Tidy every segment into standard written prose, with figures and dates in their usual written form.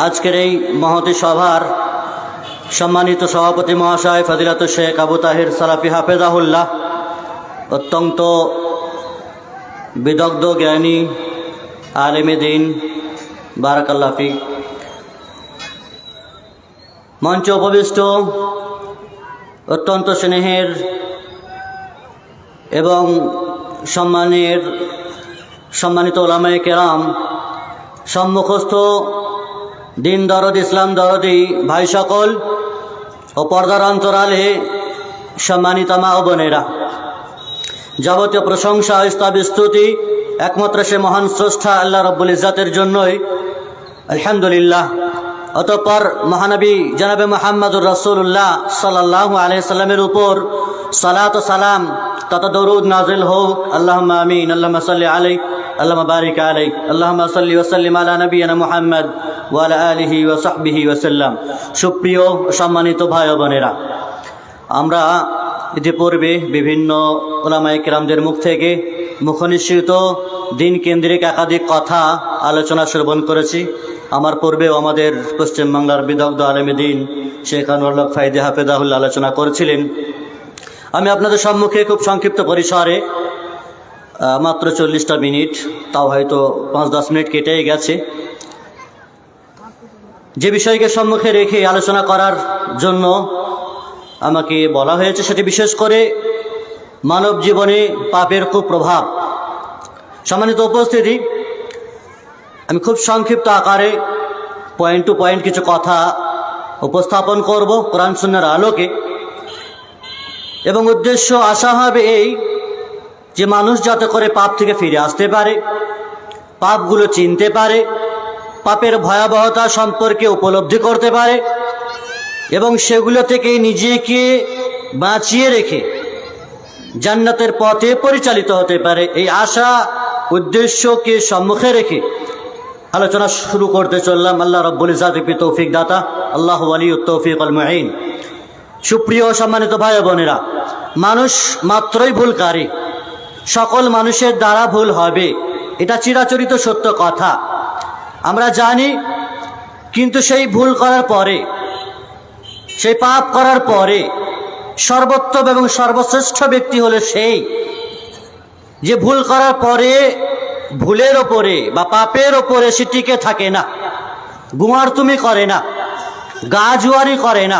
আজকের এই মহতী সভার সম্মানিত সভাপতি মহাশয় ফজিলাতুল শেখ আবু তাহির সালাফি হাফেজাহুল্লাহ, অত্যন্ত বিদগ্ধ জ্ঞানী আলেমে দ্বীন, বারাকাল্লাহ ফিক। মঞ্চে উপবিষ্ট অত্যন্ত স্নেহের এবং সম্মানিত ওলামায়ে কেরাম, সম্মুখস্থ দিন দরদ ইসলাম দরদি ভাই সকল ও পর্দার অন্তরালে সম্মানিত মা ও বোনেরা, যাবতীয় প্রশংসা স্তব স্তুতি একমাত্র সে মহান স্রষ্টা আল্লাহ রব্বুল ইজ্জাতের জন্যই, আলহামদুলিল্লাহ। অতঃপর মহানবী জনাবে মুহাম্মদুর রাসূলুল্লাহ সাল্লাল্লাহু আলাইহি সাল্লামের উপর সালাত ও সালাম তথা দরুদ নাজিল হোক। আল্লাহুম্মা আমিন। আল্লাহুম্মা সাল্লি আলাইহি, আল্লাহুম্মা বারিক আলাইহি, আল্লাহুম্মা সাল্লি ওয়া সাল্লিম আলা নবিয়িনা মুহাম্মদ ওয়া আলা আলিহি ওয়া সাহবিহি ওয়া সাল্লাম। সুপ্রিয় সম্মানিত ভাই ও বোনেরা, আমরা ইতিপূর্বে বিভিন্ন উলামায়ে কেরামদের মুখ থেকে মুখনিসৃত দিন কেন্দ্রিক একাধিক কথা আলোচনা শ্রবণ করেছি। আমার পূর্বেও আমাদের পশ্চিমবাংলার বিদগ্ধ আলেমে দ্বীন শেখ আনোয়ারুল হক ফাইদি হাফেজাহুল্লাহ আলোচনা করেছিলেন। আমি আপনাদের সম্মুখে খুব সংক্ষিপ্ত পরিসরে মাত্র 40টা মিনিট, তাও হয়তো 5-10 মিনিট কেটেই গেছে, যে বিষয়কে সম্মুখে রেখে আলোচনা করার জন্য আমাকে বলা হয়েছে, সেটি বিশেষ করে মানব জীবনে পাপের কুপ্রভাব। সম্মানিত উপস্থিতি, আমি খুব সংক্ষিপ্ত আকারে পয়েন্ট টু পয়েন্ট কিছু কথা উপস্থাপন করব কোরআন সুন্নাহর আলোকে, এবং উদ্দেশ্য আশা হবে এই যে মানুষ যাতে করে পাপ থেকে ফিরে আসতে পারে, পাপগুলো চিনতে পারে, পাপের ভয়াবহতা সম্পর্কে উপলব্ধি করতে পারে এবং সেগুলো থেকে নিজেকে বাঁচিয়ে রেখে জান্নাতের পথে পরিচালিত হতে পারে। এই আশা উদ্দেশ্যকে সম্মুখে রেখে আলোচনা শুরু করতে চললাম। আল্লাহ রব্বুল ইজ্জাত তৌফিক দাতা, আল্লাহু ওয়ালিয়ুত তৌফিক আল মুঈন। সুপ্রিয় সম্মানিত ভাই বোনেরা, মানুষ মাত্রই ভুলকারী, সকল মানুষের দ্বারা ভুল হবে, এটা চিরাচরিত সত্য কথা আমরা জানি। কিন্তু সেই ভুল করার পরে, সেই পাপ করার পরে সর্বোত্তম এবং সর্বশ্রেষ্ঠ ব্যক্তি হলো সেই যে ভুল করার পরে ভুলের ওপরে বা পাপের ওপরে সে টিকে থাকে না, গুমারতুমি করে না, গাজুয়ারি করে না।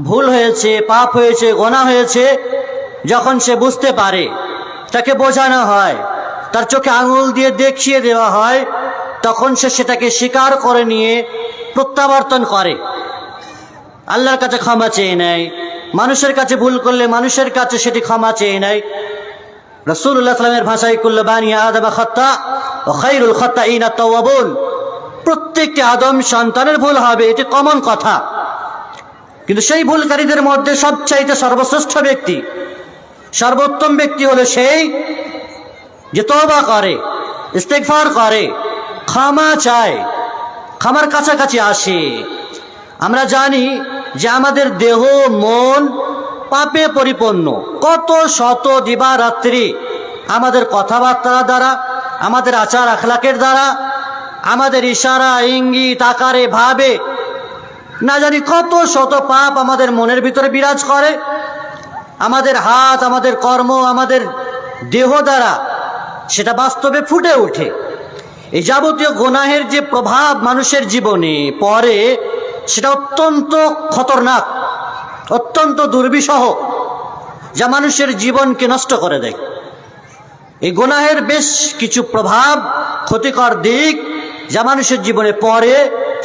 ভুল হয়েছে, পাপ হয়েছে, গোনা হয়েছে, যখন সে বুঝতে পারে, তাকে বোঝানো হয়, তার চোখে আঙুল দিয়ে দেখিয়ে দেওয়া হয়, তখন সে সেটাকে স্বীকার করে নিয়ে প্রত্যাবর্তন করে, আল্লাহর কাছে ক্ষমা চেয়ে নেয়। মানুষের কাছে ভুল করলে মানুষের কাছে সেটি ক্ষমা চেয়ে নেয়। রাসূলুল্লাহ সাল্লাল্লাহু আলাইহি ওয়াসাল্লামের ভাষায় কুল্লু বানি আদম খাতা ওয়া খায়রুল খাতাইনা তাওয়াবুন, প্রত্যেকটি আদম সন্তানের ভুল হবে, এটি কমন কথা। কিন্তু সেই ভুলকারীদের মধ্যে সবচাইতে সর্বশ্রেষ্ঠ ব্যক্তি, সর্বোত্তম ব্যক্তি হলো সেই যে তওবা করে, ইস্তেগফার করে, ক্ষমা চায়, ক্ষমার কাছাকাছি আসে। আমরা জানি যে আমাদের দেহ মন পাপে পরিপূর্ণ। কত শত দিবারাত্রি আমাদের কথাবার্তা দ্বারা, আমাদের আচার আখলাকের দ্বারা, আমাদের ইশারা ইঙ্গিত আকারে ভাবে না জানি কত শত পাপ আমাদের মনের ভিতরে বিরাজ করে। আমাদের হাত, আমাদের কর্ম, আমাদের দেহ দ্বারা সেটা বাস্তবে ফুটে ওঠে। এই যাবতীয় গুনাহের যে প্রভাব মানুষের জীবনে পড়ে, সেটা অত্যন্ত খতরনাক, অত্যন্ত দুর্বিষহ, যা মানুষের জীবনকে নষ্ট করে দেয়। এই গুনাহের বেশ কিছু প্রভাব, ক্ষতিকর দিক যা মানুষের জীবনে পড়ে,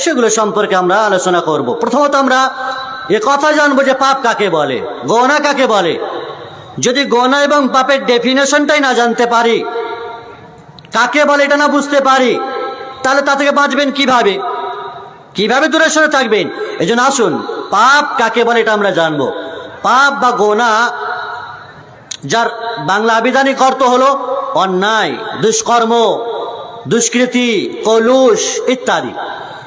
সেগুলো সম্পর্কে আমরা আলোচনা করব। প্রথমত আমরা এ কথা জানবো যে পাপ কাকে বলে, গোনা কাকে বলে। যদি গোনা এবং পাপের ডেফিনেশনটাই না জানতে পারি, কাকে বলে এটা না বুঝতে পারি, তাহলে তা থেকে বাঁচবেন কিভাবে, কিভাবে দূরে সরে থাকবেন? এই জন্য আসুন পাপ কাকে বলে এটা আমরা জানবো। পাপ বা গোনা, যার বাংলা আবিধানিক অর্থ হলো অন্যায়, দুষ্কর্ম, দুষ্কৃতি, কলুষ ইত্যাদি।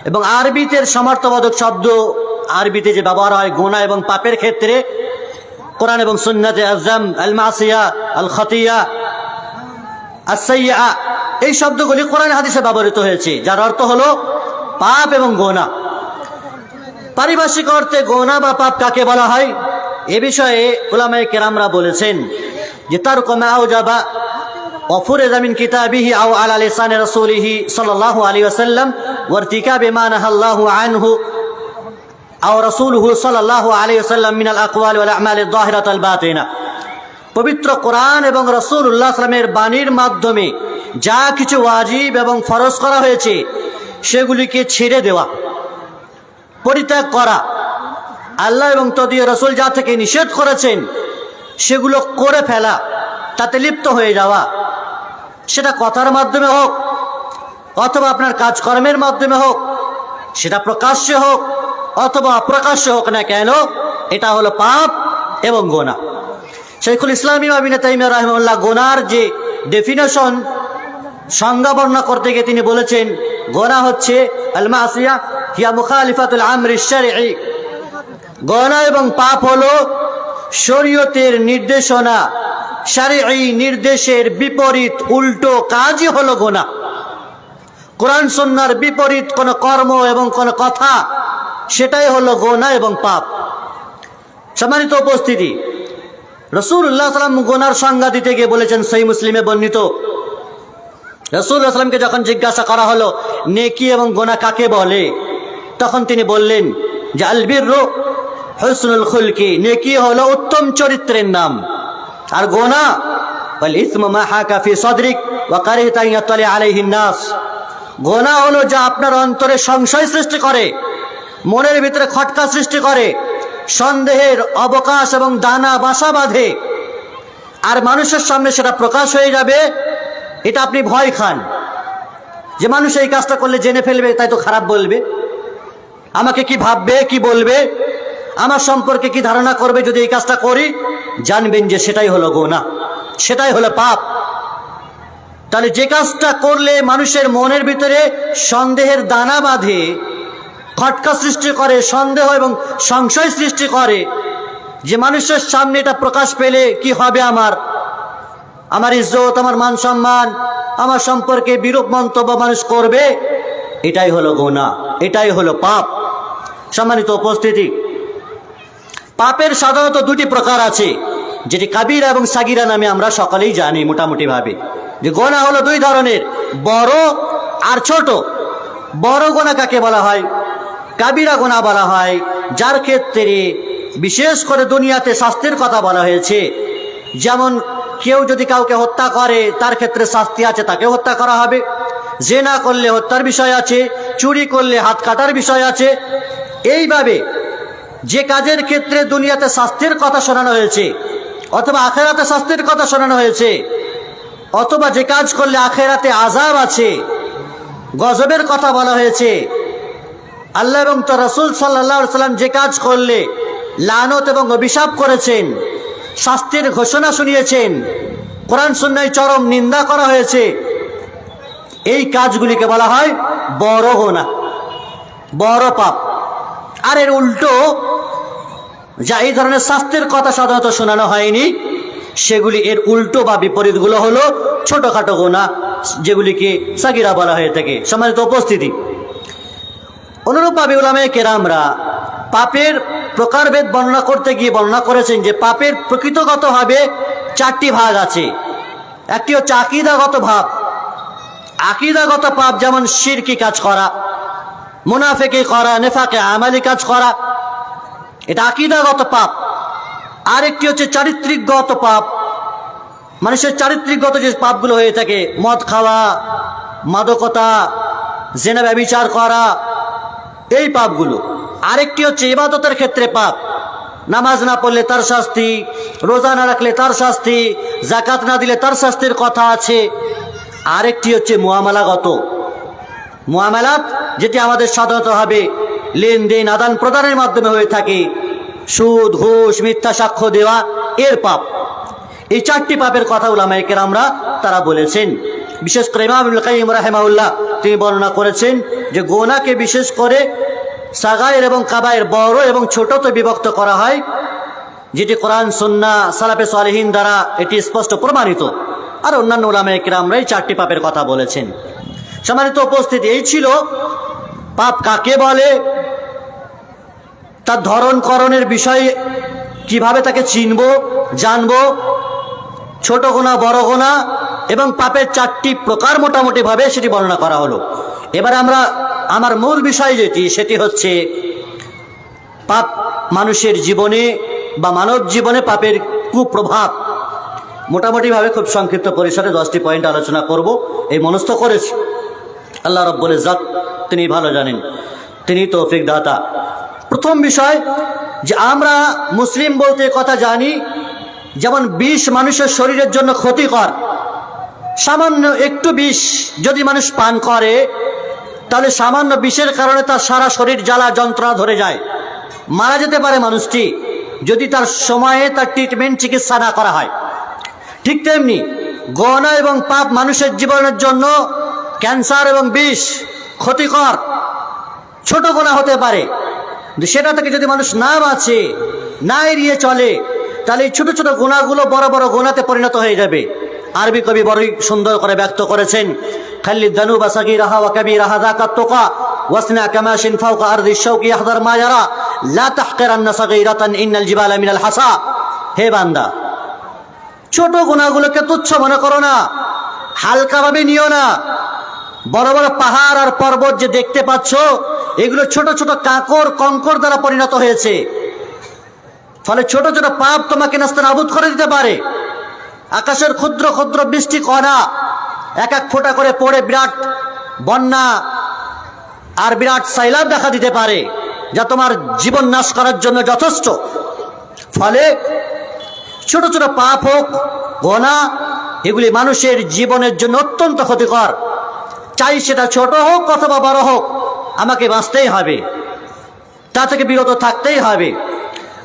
এবং আরবিতে সমার্থবোধক শব্দ আরবিতে যে ব্যবহার হয় গোনা এবং পাপের ক্ষেত্রে, কোরআন এবং সুন্নাতে আযম, আল মাসিয়া, আল খতিয়া, আস সাইয়্যা, এই শব্দগুলি কোরআন হাদিসে ব্যবহৃত হয়েছে, যার অর্থ হলো পাপ এবং গোনা। পারিভাষিক অর্থে গোনা বা পাপ কাকে বলা হয় এ বিষয়ে উলামায়ে কেরামরা বলেছেন যে তারকু মা আওজাবা ওয়া ফুরিদা মিন কিতাবিহি আও আলা লিসানি রাসূলিহি সাল্লাল্লাহু আলাইহি ওয়াসাল্লাম ওয়া ইরতিকাবি মা নাহাল্লাহু আনহু আও রাসূলুহু সাল্লাল্লাহু আলাইহি ওয়াসাল্লাম মিনাল আকওয়ালি ওয়াল আমালি যাহিরাতি ওয়াল বাতিনা। পবিত্র কোরআন এবং রাসূলুল্লাহ সাল্লাল্লাহু আলাইহি ওয়াসাল্লামের বাণীর মাধ্যমে যা কিছু ওয়াজিব এবং ফরজ করা হয়েছে সেগুলিকে ছেড়ে দেওয়া, পরিত্যাগ করা, আল্লাহ এবং তদীয় রাসূল যা থেকে নিষেধ করেছেন সেগুলো করে ফেলা, তাতে লিপ্ত হয়ে যাওয়া, সেটা কথার মাধ্যমে হোক অথবা আপনার কাজকর্মের মাধ্যমে হোক, সেটা প্রকাশ্যে হোক অথবা অপ্রকাশ্যে হোক না কেন, এটা হলো পাপ এবং গোনা। শাইখুল ইসলাম ইবনে তাইমিয়া রাহিমাহুল্লাহ গোনার যে ডেফিনেশন সংজ্ঞা বর্ণনা করতে গিয়ে তিনি বলেছেন গোনা হচ্ছে আল মাসিয়া হিয়া মুখালিফাতুল আমরি শারঈ। গোনা এবং পাপ হলো শরীয়তের নির্দেশনা, শারঈ নির্দেশের বিপরীত উল্টো কাজই হলো গোনা। কোরআন সুন্নাহর বিপরীত কোন কর্ম এবং কোন কথা, সেটাই হলো গোনা এবং পাপ। সম্মানিত উপস্থিতি, রাসূলুল্লাহ সাল্লাল্লাহু আলাইহি ওয়াসাল্লাম গোনার সংজ্ঞা দিতে গিয়ে বলেছেন, সহিহ মুসলিমে বর্ণিত, রাসূলুল্লাহ সাল্লাল্লাহু আলাইহি ওয়াসাল্লামকে যখন জিজ্ঞাসা করা হলো নেকি এবং গোনা কাকে বলে, তখন তিনি বললেন যে আল বিররু হুসনুল খুলকি, নেকি হলো উত্তম চরিত্রের নাম, আর গোনা ওয়াল ইসমু মা হাকা ফি সাদরিক ওয়া কারিহতা ইয়াতালি আলাইহি নাস, গোনা হলো যা আপনার অন্তরে সংশয় সৃষ্টি করে, মনের ভিতরে খটকা সৃষ্টি করে, সন্দেহের অবকাশ এবং দানা বাসা বাঁধে, আর মানুষের সামনে সেটা প্রকাশ হয়ে যাবে, এটা আপনি ভয় খান যে মানুষ এই কাজটা করলে জেনে ফেলবে, তাই তো খারাপ বলবে, আমাকে কি ভাববে, কি বলবে, আমার সম্পর্কে কি ধারণা করবে যদি এই কাজটা করি, জানবেন যে সেটাই হলো গোনা, সেটাই হলো পাপ। তাহলে যে কাজটা করলে মানুষের মনের ভিতরে সন্দেহের দানা বাঁধে, খটকা সৃষ্টি করে, সন্দেহ এবং সংশয় সৃষ্টি করে যে মানুষের সামনে এটা প্রকাশ পেলে কি হবে, আমার ইজ্জত, আমার মান সম্মান, আমার সম্পর্কে বিরূপ মন্তব্য মানুষ করবে, এটাই হলো গোনা, এটাই হলো পাপ। সম্মানিত উপস্থিতি, পাপের সাধারণত দুটি প্রকার আছে, যেটি কাবিরা এবং সাগিরা নামে আমরা সকলেই জানি মোটামুটি ভাবে, যে গোনা হলো দুই ধরনের, বড় আর ছোট। বড় গোনা কাকে বলা হয়? কাবিরা গোনা বলা হয় যার ক্ষেত্রে বিশেষ করে দুনিয়াতে শাস্তির কথা বলা হয়েছে। যেমন কেউ যদি কাউকে হত্যা করে তার ক্ষেত্রে শাস্তি আছে, তাকে হত্যা করা হবে, জিনা করলে হত্যার বিষয় আছে, চুরি করলে হাত কাটার বিষয় আছে। এইভাবে যে কাজের ক্ষেত্রে দুনিয়াতে শাস্তির কথা শোনানো হয়েছে অথবা আখেরাতে শাস্তির কথা শোনানো হয়েছে, অথবা যে কাজ করলে আখেরাতে আযাব আছে, গজবের কথা বলা হয়েছে, আল্লাহ এবং তার রাসূল সাল্লাল্লাহু আলাইহি ওয়াসাল্লাম যে কাজ করলে লানত এবং অভিশাপ করেছেন, শাস্তির ঘোষণা শুনিয়েছেন, কোরআন সুন্নাহয় চরম নিন্দা করা হয়েছে, এই কাজগুলিকে বলা হয় বড় গোনা, বড় পাপ। আর এর উল্টো যা এই ধরনের শাস্তির কথা সাধারণত শোনানো হয়নি, সেগুলি এর উল্টো বা বিপরীতগুলো হলো ছোটখাটো গোনা, যেগুলিকে সাগিরা বলা হয়ে থাকে। সম্মানিত উপস্থিতি, অনুরূপভাবে উলামায়ে কেরামরা পাপের প্রকারভেদ বর্ণনা করতে গিয়ে বর্ণনা করেছেন যে পাপের প্রকৃতগতভাবে চারটি ভাগ আছে। একটি হচ্ছে আকীদাগত ভাব, আকীদাগত পাপ, যেমন শিরকি কাজ করা, মুনাফিকি করা, নেফাকে আমালি কাজ করা, এটা আকীদাগত পাপ। আরেকটি হচ্ছে চারিত্রিকগত পাপ, মানুষের চারিত্রিকগত যে পাপগুলো হয়ে থাকে, মদ খাওয়া, মাদকতা, জিনা ব্যভিচার করা, এই পাপগুলো। আরেকটি হচ্ছে ইবাদতের ক্ষেত্রে পাপ, নামাজ না পড়লে তার শাস্তি, রোজা না রাখলে তার শাস্তি, যাকাত না দিলে তার শাস্তির কথা আছে। আরেকটি হচ্ছে মুআমালাগত, মুআমালাত, যেটি আমাদের সাধারণত হবে লেনদেন আদান প্রদানের মাধ্যমে হয়ে থাকে, সুদ, ঘুষ, মিথ্যা সাক্ষ্য দেওয়া, এর পাপ। এই চারটি পাপের কথা উলামায়ে কেরামরা তারা বলেছেন। বিশেষ করে ইমাম ইবনুল কাইয়্যিম রাহিমাহুল্লাহ তিনি বর্ণনা করেছেন যে গোনাকে বিশেষ করে সাগায়ের এবং কাবায়ের, বড় এবং ছোটতে বিভক্ত করা হয়, যেটি কোরআন সুন্নাহ সালাফে সালেহিন দ্বারা এটি স্পষ্ট প্রমাণিত। আর অন্যান্য উলামায়ে কেরামরা এই চারটি পাপের কথা বলেছেন। সম্মানিত উপস্থিতি, এই ছিল পাপ কাকে বলে, তার ধরনকরণের বিষয়ে কিভাবে তাকে চিনব, জানব, ছোট গুনাহ, বড় গুনাহ এবং পাপের 4টি প্রকার মোটামুটিভাবে সেটি বর্ণনা করা হলো। এবার আমার মূল বিষয় সেটি হচ্ছে পাপ মানুষের জীবনে বা মানব জীবনে পাপের কুপ্রভাব। মোটামুটিভাবে খুব সংক্ষিপ্ত পরিসরে 10টি পয়েন্ট আলোচনা করব, এই মনস্থ করেছি। আল্লাহ রাব্বুল ইজ্জত তিনি ভালো জানেন, তিনি তৌফিক দাতা। প্রথম বিষয় যে আমরা মুসলিম বলতে কথা জানি, যেমন বিষ মানুষের শরীরের জন্য ক্ষতিকর। সামান্য একটু বিষ যদি মানুষ পান করে, তাহলে সামান্য বিষের কারণে তার সারা শরীর জ্বালা যন্ত্রণা ধরে যায়, মারা যেতে পারে মানুষটি, যদি তার সময়ে তার ট্রিটমেন্ট, চিকিৎসা না করা হয়। ঠিক তেমনি গুনাহ এবং পাপ মানুষের জীবনের জন্য ক্যান্সার এবং বিষ ক্ষতিকর। ছোট গুনাহ হতে পারে, সেটা থেকে যদি মানুষ না বাঁচে, না এড়িয়ে চলে, তাহলে এই ছোট ছোট গুনাহগুলো বড় বড় গুনাহতে পরিণত হয়ে যাবে। আরবি কবি বড়ই সুন্দর করে ব্যক্ত করেছেন, খাল্লিদ দানুবা সাগীরাহা ওয়া কাবীরাহা যাকাত তুকা ওয়াসনা কামাশিন ফাওকা আরদি শাওকি ইয়াহদার মা ইয়ারা লা তাহকিরান্না সাগীরাতান ইন্নাল জিবালা মিনাল হাসা। হে বান্দা, ছোট গুনাহগুলোকে তুচ্ছ মনে করো না, হালকাভাবে নিও না। বড় বড় পাহাড় আর পর্বত যে দেখতে পাচ্ছ, এগুলো ছোট ছোট কাঁকড় কঙ্কর দ্বারা পরিণত হয়েছে। ফলে ছোট ছোট পাপ তোমাকে নাস্তানাবুদ করে দিতে পারে। আকাশের ক্ষুদ্র ক্ষুদ্র বৃষ্টি কণা এক এক ফোঁটা করে পড়ে বিরাট বন্যা আর বিরাট সাইলাব দেখা দিতে পারে, যা তোমার জীবন নাশ করার জন্য যথেষ্ট। ফলে ছোট ছোট পাপ হোক, গুনাহ, এগুলি মানুষের জীবনের জন্য অত্যন্ত ক্ষতিকর। চাই সেটা ছোট হোক অথবা বড় হোক, আমাকে বাঁচতেই হবে, তা থেকে বিরত থাকতেই হবে।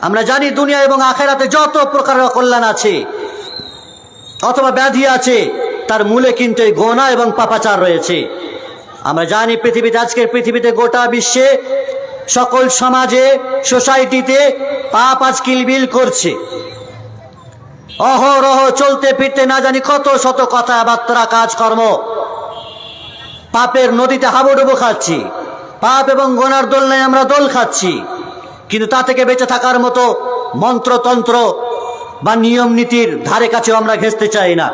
আমরা জানি দুনিয়া এবং আখিরাতে যত প্রকারের কল্যাণ আছে অথবা ব্যাধি আছে, তার মূলে কিন্তু এই গুনাহ এবং পাপাচার রয়েছে। আমরা জানি পৃথিবীতে, আজকের পৃথিবীতে, গোটা বিশ্বে, সকল সমাজে, সোসাইটিতে পাপ আজ কিলবিল করছে। অহরহ চলতে ফিরতে না জানি কত শত কথাবার্তা, কাজকর্ম, পাপের নদীতে হাবুডুবু খাচ্ছি, পাপ এবং গুনার দোলনায় আমরা দোল খাচ্ছি। কিন্তু তা থেকে বেঁচে থাকার মতো মন্ত্রতন্ত্র বা নিয়ম নীতির ধারে কাছেও আমরা ঘেঁষতে চাই না।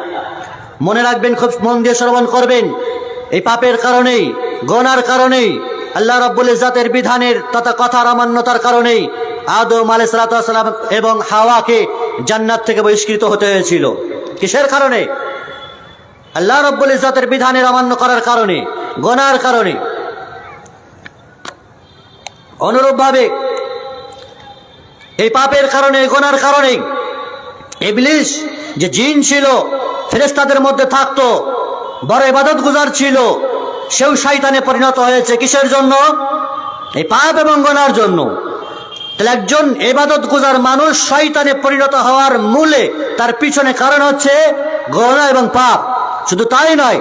মনে রাখবেন, খুব মন দিয়ে শ্রবণ করবেন, এই পাপের কারণেই, গুনার কারণেই, আল্লাহ রাব্বুল ইজ্জতের বিধানের তথা কথার অমান্যতার কারণেই আদম আলাইহিস সালাতু ওয়াস সালাম এবং হাওয়াকে জান্নাত থেকে বহিষ্কৃত হতে হয়েছিল। কিসের কারণে? আল্লাহ রাব্বুল ইজ্জতের বিধানের অমান্য করার কারণে, গুনার কারণে। অনুরূপভাবে এই পাপের কারণে, গুনার কারণে ইবলিস যে জিন ছিল, ফেরেশতাদের মধ্যে থাকতো, বড় ইবাদতগুজার ছিল, সেও শয়তানে পরিণত হয়েছে। কিসের জন্য? এই পাপ এবং গুনার জন্য। তাহলে একজন ইবাদতগুজার মানুষ শয়তানে পরিণত হওয়ার মূলে, তার পিছনে কারণ হচ্ছে গুনাহ এবং পাপ। শুধু তাই নয়,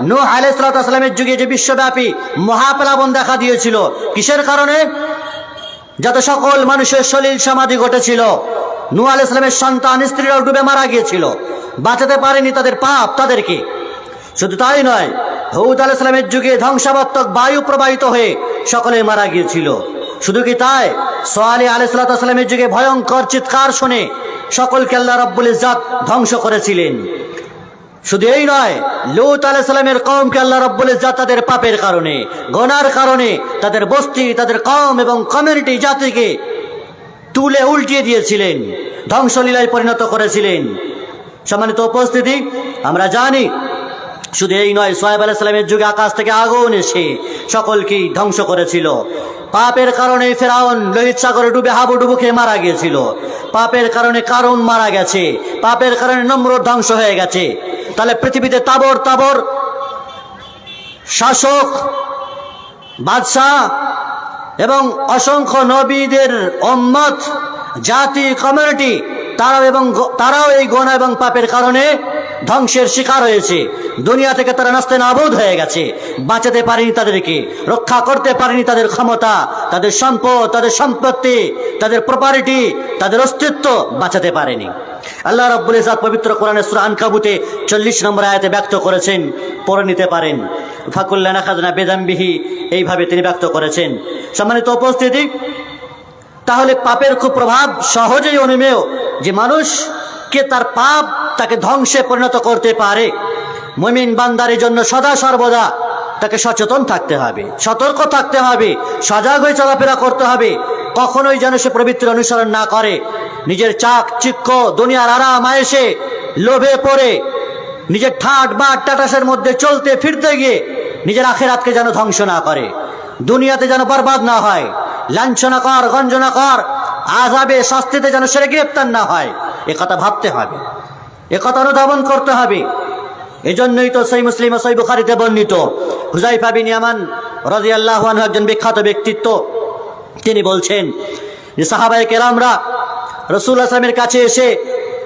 নূহ আলাইহিস সালামের যুগে যে বিশ্বব্যাপী মহাপ্লাবন দেখা দিয়েছিল, কিসের কারণে? যাতে সকল মানুষের সলিল সমাধি ঘটেছিল। নূহ আলাইহিস সালামের সন্তান স্ত্রীরাও ডুবে মারা গিয়েছিল, বাঁচাতে পারেনি তাদের পাপ তাদেরকে। শুধু তাই নয়, হুদ আলাইহিস সালামের যুগে ধ্বংসাত্মক বায়ু প্রবাহিত হয়ে সকলে মারা গিয়েছিল। শুধু কি তাই, সোয়ালিহ আলাইহিস সালামের যুগে ভয়ঙ্কর চিৎকার শুনে সকলকে আল্লাহ রাব্বুল ইজ্জত ধ্বংস করেছিলেন। শুধু এই নয়, লূত আলাইহিস সালামের কওমকে আল্লাহ রাব্বুল ইজ্জত তাদের পাপের কারণে, গুনার কারণে তাদের বস্তি, তাদের কওম এবং কমিউনিটি, জাতিকে তুলে উল্টিয়ে দিয়েছিলেন, ধ্বংসলীলায় পরিণত করেছিলেন। সম্মানিত উপস্থিতি, আমরা জানি শুধু এই নয়, সোহাইব আলাইহিস সালামের যুগে আকাশ থেকে আগুন এসে সকলকেই ধ্বংস করেছিল। পাপের কারণে ফেরাউন লোহিত সাগরে ডুবে হাবুডুবু খেয়ে মারা গিয়েছিল। পাপের কারণে কারুন মারা গেছে। পাপের কারণে নমরুদ ধ্বংস হয়ে গেছে। তাহলে পৃথিবীতে তাবর তাবর শাসক, বাদশাহ এবং অসংখ্য নবীদের উম্মত, জাতি, কমিউনিটি, তারাও এই গুনাহ এবং পাপের কারণে ধ্বংসের শিকার হয়েছে, দুনিয়া থেকে তারা নাস্তে নাবুদ হয়ে গেছে। বাঁচাতে পারেনি তাদেরকে, রক্ষা করতে পারেনি তাদের ক্ষমতা, তাদের সম্পদ, তাদের সম্পত্তি, তাদের প্রপার্টি, তাদের অস্তিত্ব বাঁচাতে পারেনি। আল্লাহ রাব্বুল ইজ্জত পবিত্র কোরআনে সূরা আনকাবুতে 40 নম্বর আয়াতে ব্যক্ত করেছেন, পড়ে নিতে পারেন। ফাকুল্লান আখাযনা বিযামবিহি, এইভাবে তিনি ব্যক্ত করেছেন। সম্মানিত উপস্থিতি, তাহলে পাপের খুব প্রভাব সহজেই অনুমেয় যে মানুষকে তার পাপ তাকে ধ্বংসে পরিণত করতে পারে। মুমিন বান্দার জন্য সদা সর্বদা তাকে সচেতন থাকতে হবে, সতর্ক থাকতে হবে, সজাগ হয়ে চলাফেরা করতে হবে। কখনোই যেন সে প্রবৃত্তির অনুসরণ না করে, নিজের চাকচিক্য দুনিয়ার আরাম আয়েশে লোভে পড়ে নিজের ঠাট বাট টাটাসের মধ্যে চলতে ফিরতে গিয়ে নিজের আখিরাতকে যেন ধ্বংস না করে, দুনিয়াতে যেন বরবাদ না হয়, লাঞ্ছনা কর গঞ্জনা কর আযাবে শাস্তিতে যেন সে গ্রেফতার না হয়। একথা ভাবতে হবে, একথা অনুধাবন করতে হবে। এজন্যই তো সহিহ মুসলিম ও সহিহ বুখারীতে বর্ণিত হুযায়ফা বিন ইয়ামান রাদিয়াল্লাহু আনহু একজন বিখ্যাত ব্যক্তিত্ব। তিনি বলছেন যে সাহাবায়ে কেরামরা রাসূলুল্লাহ সাল্লাল্লাহু আলাইহি ওয়াসাল্লামের কাছে এসে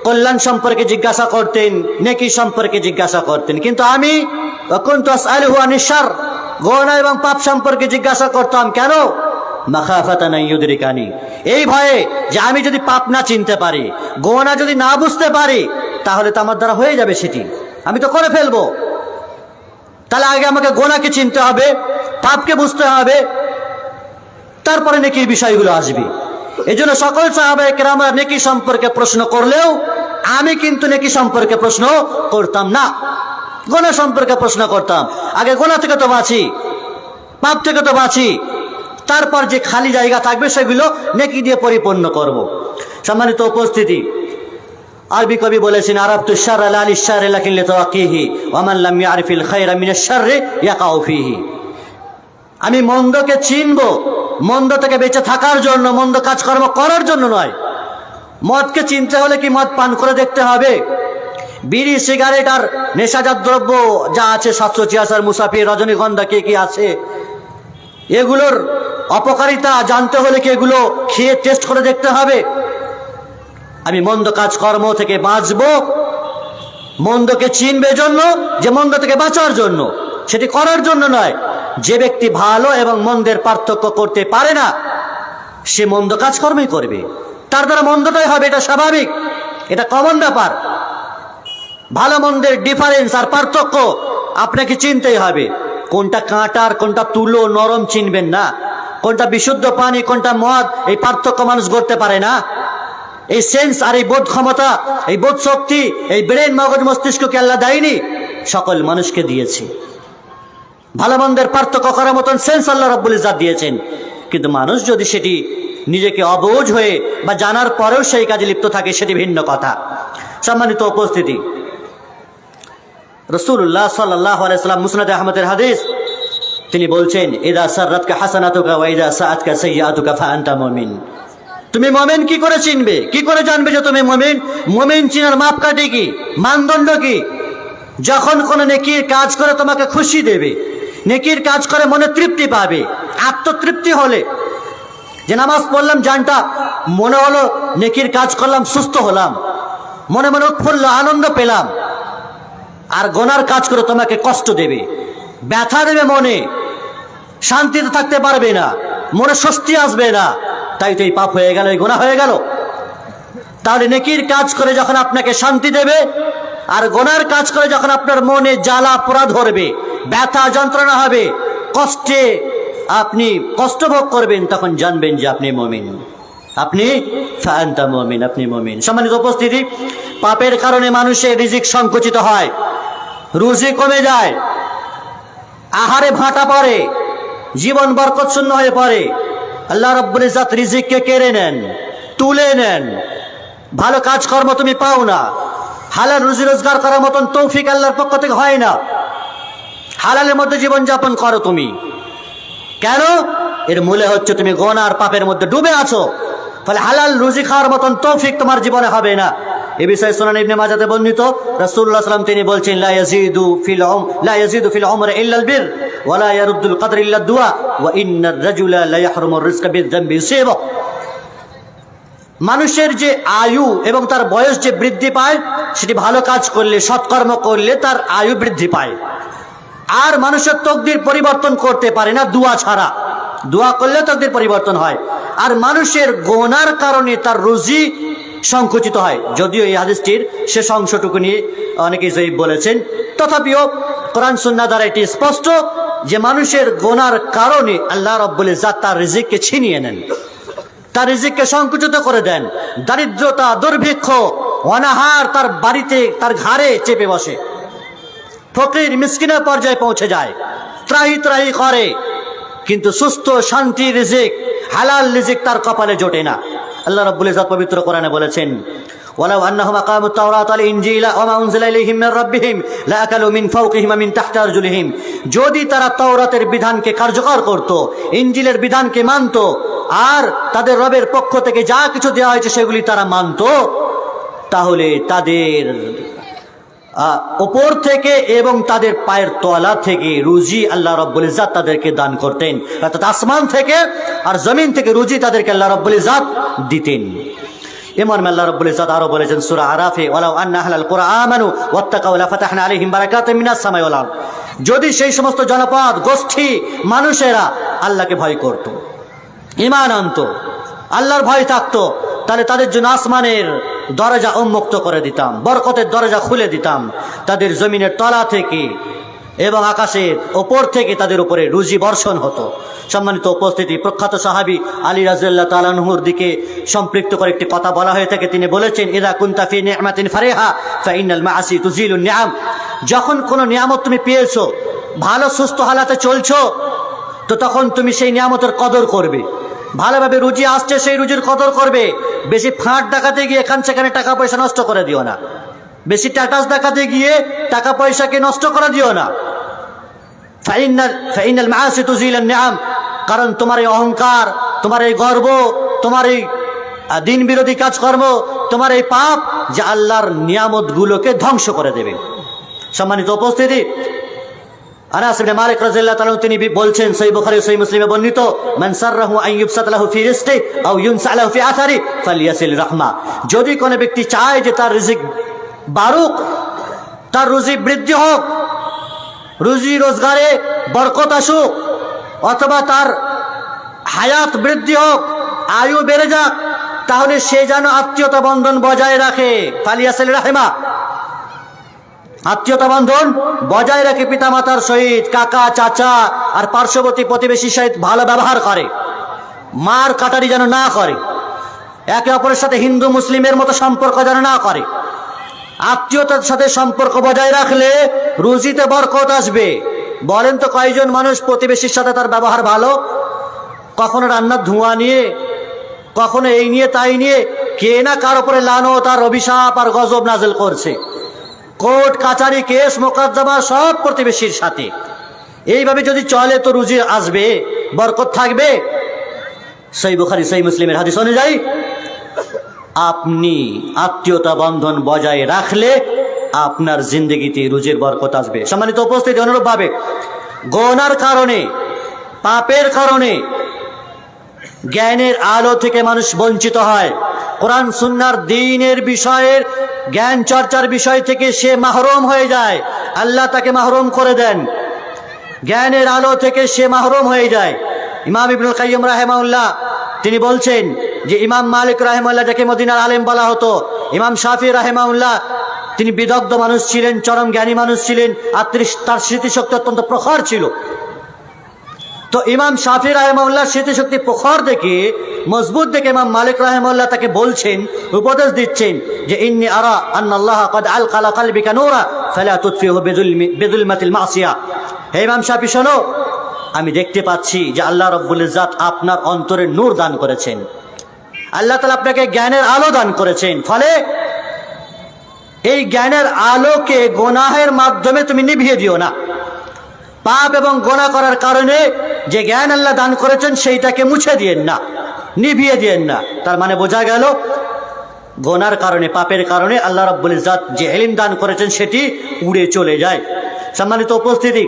কল্যাণ সম্পর্কে জিজ্ঞাসা করতেন, নেকি সম্পর্কে জিজ্ঞাসা করতেন, কিন্তু আমি কুনতু আসআলুহু আনিশ শারর, গুনাহ এবং পাপ সম্পর্কে জিজ্ঞাসা করতাম। কেন? মাখাফাতান ইউদরিকানি, এই ভয়ে যে আমি যদি পাপ না চিনতে পারি, গুনাহ যদি না বুঝতে পারি, তাহলে তো আমার দ্বারা হয়ে যাবে, সেটি আমি তো করে ফেলবো। তাহলে আগে আমাকে গুনাহকে চিনতে হবে, পাপকে বুঝতে হবে, তারপরে নেকির বিষয়গুলো আসবে। এই জন্য সকল সাহাবায়ে কেরামরা নেকি সম্পর্কে প্রশ্ন করলেও আমি কিন্তু নেকি সম্পর্কে প্রশ্ন করতাম না, গুনাহ সম্পর্কে প্রশ্ন করতাম। আগে গুনাহ থেকে তো বাঁচি, পাপ থেকে তো বাঁচি, তারপর যে খালি জায়গা থাকবে সেগুলো নেকি দিয়ে পরিপূর্ণ করব। সম্মানিত উপস্থিতি, আরবি কবি বলেছেন, আরাফতু শাররা লা লিশ-শাররি লাকিন লিতাওয়াক্কিহি ওয়া মান লাম ইয়ারিফিল খায়রা মিনাশ-শাররি ইয়াকাউ ফিহি। আমি মন্দকে চিনব, মন্দ থেকে বেঁচে থাকার জন্য, মন্দ কাজকর্ম করার জন্য নয়। মদকে চিনতে হলে কি মদ পান করে দেখতে হবে? বিড়ি, সিগারেট আর নেশাজাত দ্রব্য যা আছে, 766 মুসাফির, রজনীগন্ধা, কি কি আছে, এগুলোর অপকারিতা জানতে হলে কি এগুলো খেয়ে টেস্ট করে দেখতে হবে? আমি মন্দ কাজকর্ম থেকে বাঁচব, মন্দকে চিনবে জন্য, যে মন্দ থেকে বাঁচার জন্য, সেটি করার জন্য নয়। যে ব্যক্তি ভালো এবং মন্দের পার্থক্য করতে পারে না, সে মন্দ কাজকর্মই করবে, তার দ্বারা মন্দটাই হবে, এটা স্বাভাবিক, এটা কমন ব্যাপার। ভালো মন্দের ডিফারেন্স আর পার্থক্য আপনাকে চিনতেই হবে। কোনটা কাঁটার, কোনটা তুলো নরম চিনবেন না, কোনটা বিশুদ্ধ পানি, কোনটা মদ, এই পার্থক্য মানুষ করতে পারে না। এই সেন্স আর এই বোধ ক্ষমতা, এই বোধ শক্তি, এই ব্রেন, মগজ, মস্তিষ্ককে আল্লাহ দেয়নি, সকল মানুষকে দিয়েছে। ভালো মন্দের পার্থক্য করার মতন সেন্স আল্লাহ রাব্বুল ইজ্জত দিয়েছেন। কিন্তু মানুষ যদি সেটি নিজেকে অবুঝ হয়ে বা জানার পরেও সেই কাজে লিপ্ত থাকে, সেটি ভিন্ন কথা। সম্মানিত উপস্থিতি, রাসূলুল্লাহ সাল্লাল্লাহু আলাইহি ওয়াসাল্লাম মুসনাদ আহমদের হাদিস, তিনি বলছেন, ইযা সাররাতকা হাসানাতুকা ওয়া ইযা সাআতকা সাইয়্যাতুকা ফাআনতা মুমিন। তুমি মুমিন কি করে চিনবে, কি করে জানবে যে তুমি মুমিন? মুমিন চিনার মাপকাঠি কি, মানদণ্ড কি? যখন কোন নেকির কাজ করে তোমাকে খুশি দেবে, নেকির কাজ করে মনে তৃপ্তি পাবে, আত্মতৃপ্তি হলে, যে নামাজ পড়লাম জানটা মনে হলো, নেকির কাজ করলাম সুস্থ হলাম, মনে মনে উৎফুল্ল আনন্দ পেলাম। আর গুনার কাজ করে তোমাকে কষ্ট দেবে, ব্যথা দেবে, মনে শান্তিতে থাকতে পারবে না, মনে স্বস্তি আসবে না, তাই তো এই পাপ হয়ে গেল, এই গুনাহ হয়ে গেল। তাহলে নেকির কাজ করে যখন আপনাকে শান্তি দেবে, আর গুনার কাজ করে যখন আপনার মনে জ্বালা পোড়া ধরবে, ব্যথা যন্ত্রণা হবে, কষ্টে আপনি কষ্ট ভোগ করবেন, তখন জানবেন যে আপনি মুমিন, আপনি ফাআনতা মুমিন, আপনি মুমিন। সম্মানিত উপস্থিতি, পাপের কারণে মানুষের রিজিক সংকুচিত হয়, রুজি কমে যায়, আহারে ভাটা পড়ে, জীবন বরকতশূন্য হয়ে পড়ে। আল্লাহ রাব্বুল ইজ্জত রিজিককে কেড়ে নেন, তুলে নেন, ভালো কাজকর্ম তুমি পাও না, হালাল রুজি রোজগার করার মতন তৌফিক আল্লাহর পক্ষ থেকে হয় না। হালালের মধ্যে জীবন যাপন করো তুমি, কেন? এর মূলে হচ্ছে তুমি গুনাহ আর পাপের মধ্যে ডুবে আছো, ফলে হালাল রুজি খাওয়ার মতন তৌফিক তোমার জীবনে হবে না। এই বিষয়ে সুনান ইবনে মাজাতে বর্ণিত, রাসূলুল্লাহ সাল্লাল্লাহু আলাইহি ওয়াসাল্লাম তিনি বলছেন, লা ইয়াজিদু ফিল উমরি ইল্লা আল বির ওয়া লা ইয়ারুদ্দুল কদর ইল্লা দুআ ওয়া ইন্নার রাজুলা লা ইয়াহরুমুর রিজকা বিয-যামবি ইউসিবু। মানুষের যে আয়ু এবং তার বয়স যে বৃদ্ধি পায়, সেটি ভালো কাজ করলে, সৎকর্ম করলে তার আয়ু বৃদ্ধি পায়। আর মানুষের তকদির পরিবর্তন করতে পারে না দুয়া ছাড়া, দোয়া করলে তকদির পরিবর্তন হয়। আর মানুষের গোনার কারণে তার রুজি সংকুচিত হয়। যদিও এই হাদিসটির শেষ অংশটুকু নিয়ে অনেকেই জয়ীফ বলেছেন, তথাপিও কোরআন সুন্নাহ দ্বারা এটি স্পষ্ট যে মানুষের গোনার কারণে আল্লাহ রাব্বুল ইজ্জত তার রিজিককে ছিনিয়ে নেন, তার রিজিককে সংকুচিত করে দেন। দারিদ্রতা, দুর্ভিক্ষ, অনাহার তার বাড়িতে, তার ঘাড়ে চেপে বসে, ফকির মিসকিনের পর্যায়ে পৌঁছে যায়, ত্রাহি ত্রাহি করে, কিন্তু সুস্থ শান্তি রিজিক, হালাল রিজিক তার কপালে জোটে না। আল্লাহ রাব্বুল ইজ্জত পবিত্র কোরআনে বলেছেন, ওয়ালাউ আন্নাহুম আকামুত তাওরাত ওয়াল ইনজিলা ওয়া মা উনজিলা ইলাইহিম মির রাব্বিহিম লাআকালু মিন ফাওকিহিম ওয়া মিন তাহতি আরজুলিহিম। যদি তারা তাওরাতের বিধানকে কার্যকর করত, ইনজিলের বিধানকে মানত, আর তাদের রবের পক্ষ থেকে যা কিছু দেওয়া হয়েছে সেগুলি তারা মানত, তাহলে তাদের উপর থেকে এবং তাদের পায়ের তলা থেকে রুজি আল্লাহ রাব্বুল ইজ্জত তাদেরকে দান করতেন। অর্থাৎ আসমান থেকে আর জমিন থেকে রুজি তাদেরকে আল্লাহ রাব্বুল ইজ্জত দিতেন। এমন আল্লাহ রাব্বুল ইজ্জত আরো বলেছেন সূরা আরাফে, ওয়ালাউ আন্না আহলাল কুরআ আমানু ওয়াত্তাকাউ লাফাতাহনা আলাইহিম বারাকাতিম মিনাস সামাই ওয়াল আরদ। যদি সেই সমস্ত জনপদ, গোষ্ঠী, মানুষেরা আল্লাহকে ভয় করত, ঈমান আনত, আল্লাহর ভয় থাকতো, তাহলে তাদের জন্য আসমানের দরজা উন্মুক্ত করে দিতাম, বরকতের দরজা খুলে দিতাম, তাদের জমিনের তলা থেকে এবং আকাশের ওপর থেকে তাদের উপরে রুজি বর্ষণ হতো। সম্মানিত উপস্থিতি, প্রখ্যাত সাহাবী আলী রাদিয়াল্লাহু তাআলা আনহুর দিকে সম্পৃক্ত করে একটি কথা বলা হয়ে থাকে। তিনি বলেছেন, ইযা কুনতা ফি নি'মাতিন ফারিহা ফা ইন্নাল মাআসি তুজিলুন নি'আম। যখন কোনো নিয়ামত তুমি পেয়েছো, ভালো সুস্থ হালাতে চলছো, তো তখন তুমি সেই নিয়ামতের কদর করবে, ভালোভাবে রুজি আসছে সেই রুজির কদর করবে। বেশি ফাঁট দেখাতে গিয়ে এখান সেখানে টাকা পয়সা নষ্ট করে দিও না, বেশি টাটাস দেখাতে গিয়ে টাকা পয়সাকে নষ্ট করে দিও না। ফাইনাল মাআসি তুজিলুন নি'আম, কারণ তোমার এই অহংকার, তোমার এই গর্ব, তোমার এই দিন বিরোধী কাজকর্ম, তোমার এই পাপ যে আল্লাহর নিয়ামতগুলোকে ধ্বংস করে দেবে। সম্মানিত উপস্থিতি, আনাস ইবনে মালিক রাদিয়াল্লাহু তাআলা তিনি বলছেন, সহিহ বুখারী সহিহ মুসলিমে বর্ণিত, মান সাররাহু আন ইউবসাত লাহু ফি রিজকি আও ইউনসা লাহু ফি আথারি ফালিয়াসিল রাহমা। যদি কোনো ব্যক্তি চায় যে তার রিজিক বাড়ুক, তার রুজি বৃদ্ধি হোক, রুজি রোজগারে বরকত আসুক, অথবা তার হায়াত বৃদ্ধি হোক, আয়ু বেড়ে যাক, তাহলে সে যেন আত্মীয়তা বন্ধন বজায় রাখে। ফালিয়াসিল রাহমা, আত্মীয়তা বন্ধন বজায় রাখে, পিতামাতার সহিত, কাকা চাচা আর পার্শ্ববর্তী প্রতিবেশীর সহিত ভালো ব্যবহার করে, মার কাটারি যেন না করে, একে অপরের সাথে হিন্দু মুসলিমের মতো সম্পর্ক যেন না করে। আত্মীয়তার সাথে সম্পর্ক বজায় রাখলে রুজিতে বরকত আসবে। বলেন তো কয়জন মানুষ প্রতিবেশীর সাথে তার ব্যবহার ভালো? কখনো রান্নার ধোঁয়া নিয়ে, কখনো এই নিয়ে তাই নিয়ে কে না কার উপরে লানত আর অভিশাপ আর গজব নাজেল করছে। কোর্ট কাচারি কেস মোকদ্দমা সব প্রতিবেশীর সাথে। এইভাবে যদি চলে তো রুজি আসবে, বরকত থাকবে। সহিহ বুখারী সহিহ মুসলিমের হাদিস অনুযায়ী আপনি আত্মীয়তা বন্ধন বজায় রাখলে আপনার জিন্দগিতে রুজির বরকত আসবে। সম্মানিত উপস্থিতি, অনুরূপভাবে গুনার কারণে, পাপের কারণে জ্ঞানের আলো থেকে মানুষ বঞ্চিত হয়। কোরআন সুন্নাহর দ্বীনের বিষয়ের জ্ঞান চর্চার বিষয় থেকে সে মাহরুম হয়ে যায়, আল্লাহ তাকে মাহরুম করে দেন। জ্ঞানের আলো থেকে সে মাহরুম হয়ে যায়। ইমাম ইবনুল কাইয়্যিম রাহিমাহুল্লাহ তিনি বলছেন যে ইমাম মালিক রাহিমাহুল্লাহ যাকে মদিনার আলেম বলা হতো, ইমাম শাফি রাহিমাহুল্লাহ তিনি বিদগ্ধ মানুষ ছিলেন, চরম জ্ঞানী মানুষ ছিলেন, আর তার স্মৃতিশক্তি অত্যন্ত প্রখর ছিল। তো ইমাম শাফি রাহিমাহুল্লাহ স্মৃতিশক্তি প্রখর দেখে, মজবুত দেখে ইমাম মালিক রাহিমাহুল্লাহ তাকে বলছেন, উপদেশ দিচ্ছেন যে ইন্নী আরা আন্নাল্লাহ ক্বাদ আলকা আলা কলবিকা নূরা ফালা তুতফিহু বিযুলমাতিল মাসিয়া। হে ইমাম শাফি শোনো, আমি দেখতে পাচ্ছি যে আল্লাহ রাব্বুল ইজ্জত আপনার অন্তরে নূর দান করেছেন, আল্লাহ তাআলা আপনাকে জ্ঞানের আলো দান করেছেন। ফলে এই জ্ঞানের আলোকে গুনাহের মাধ্যমে তুমি নিভিয়ে দিও না। পাপ এবং গুনাহ করার কারণে যে জ্ঞান আল্লাহ দান করেছেন সেইটাকে মুছে দিয়েন না, নিভিয়ে দিয়েন না। তার মানে বোঝা গেল গুনার কারণে, পাপের কারণে আল্লাহ রাব্বুল ইজ্জত যে ইলম দান করেছেন সেটি উড়ে চলে যায়। সম্মানিত উপস্থিতি,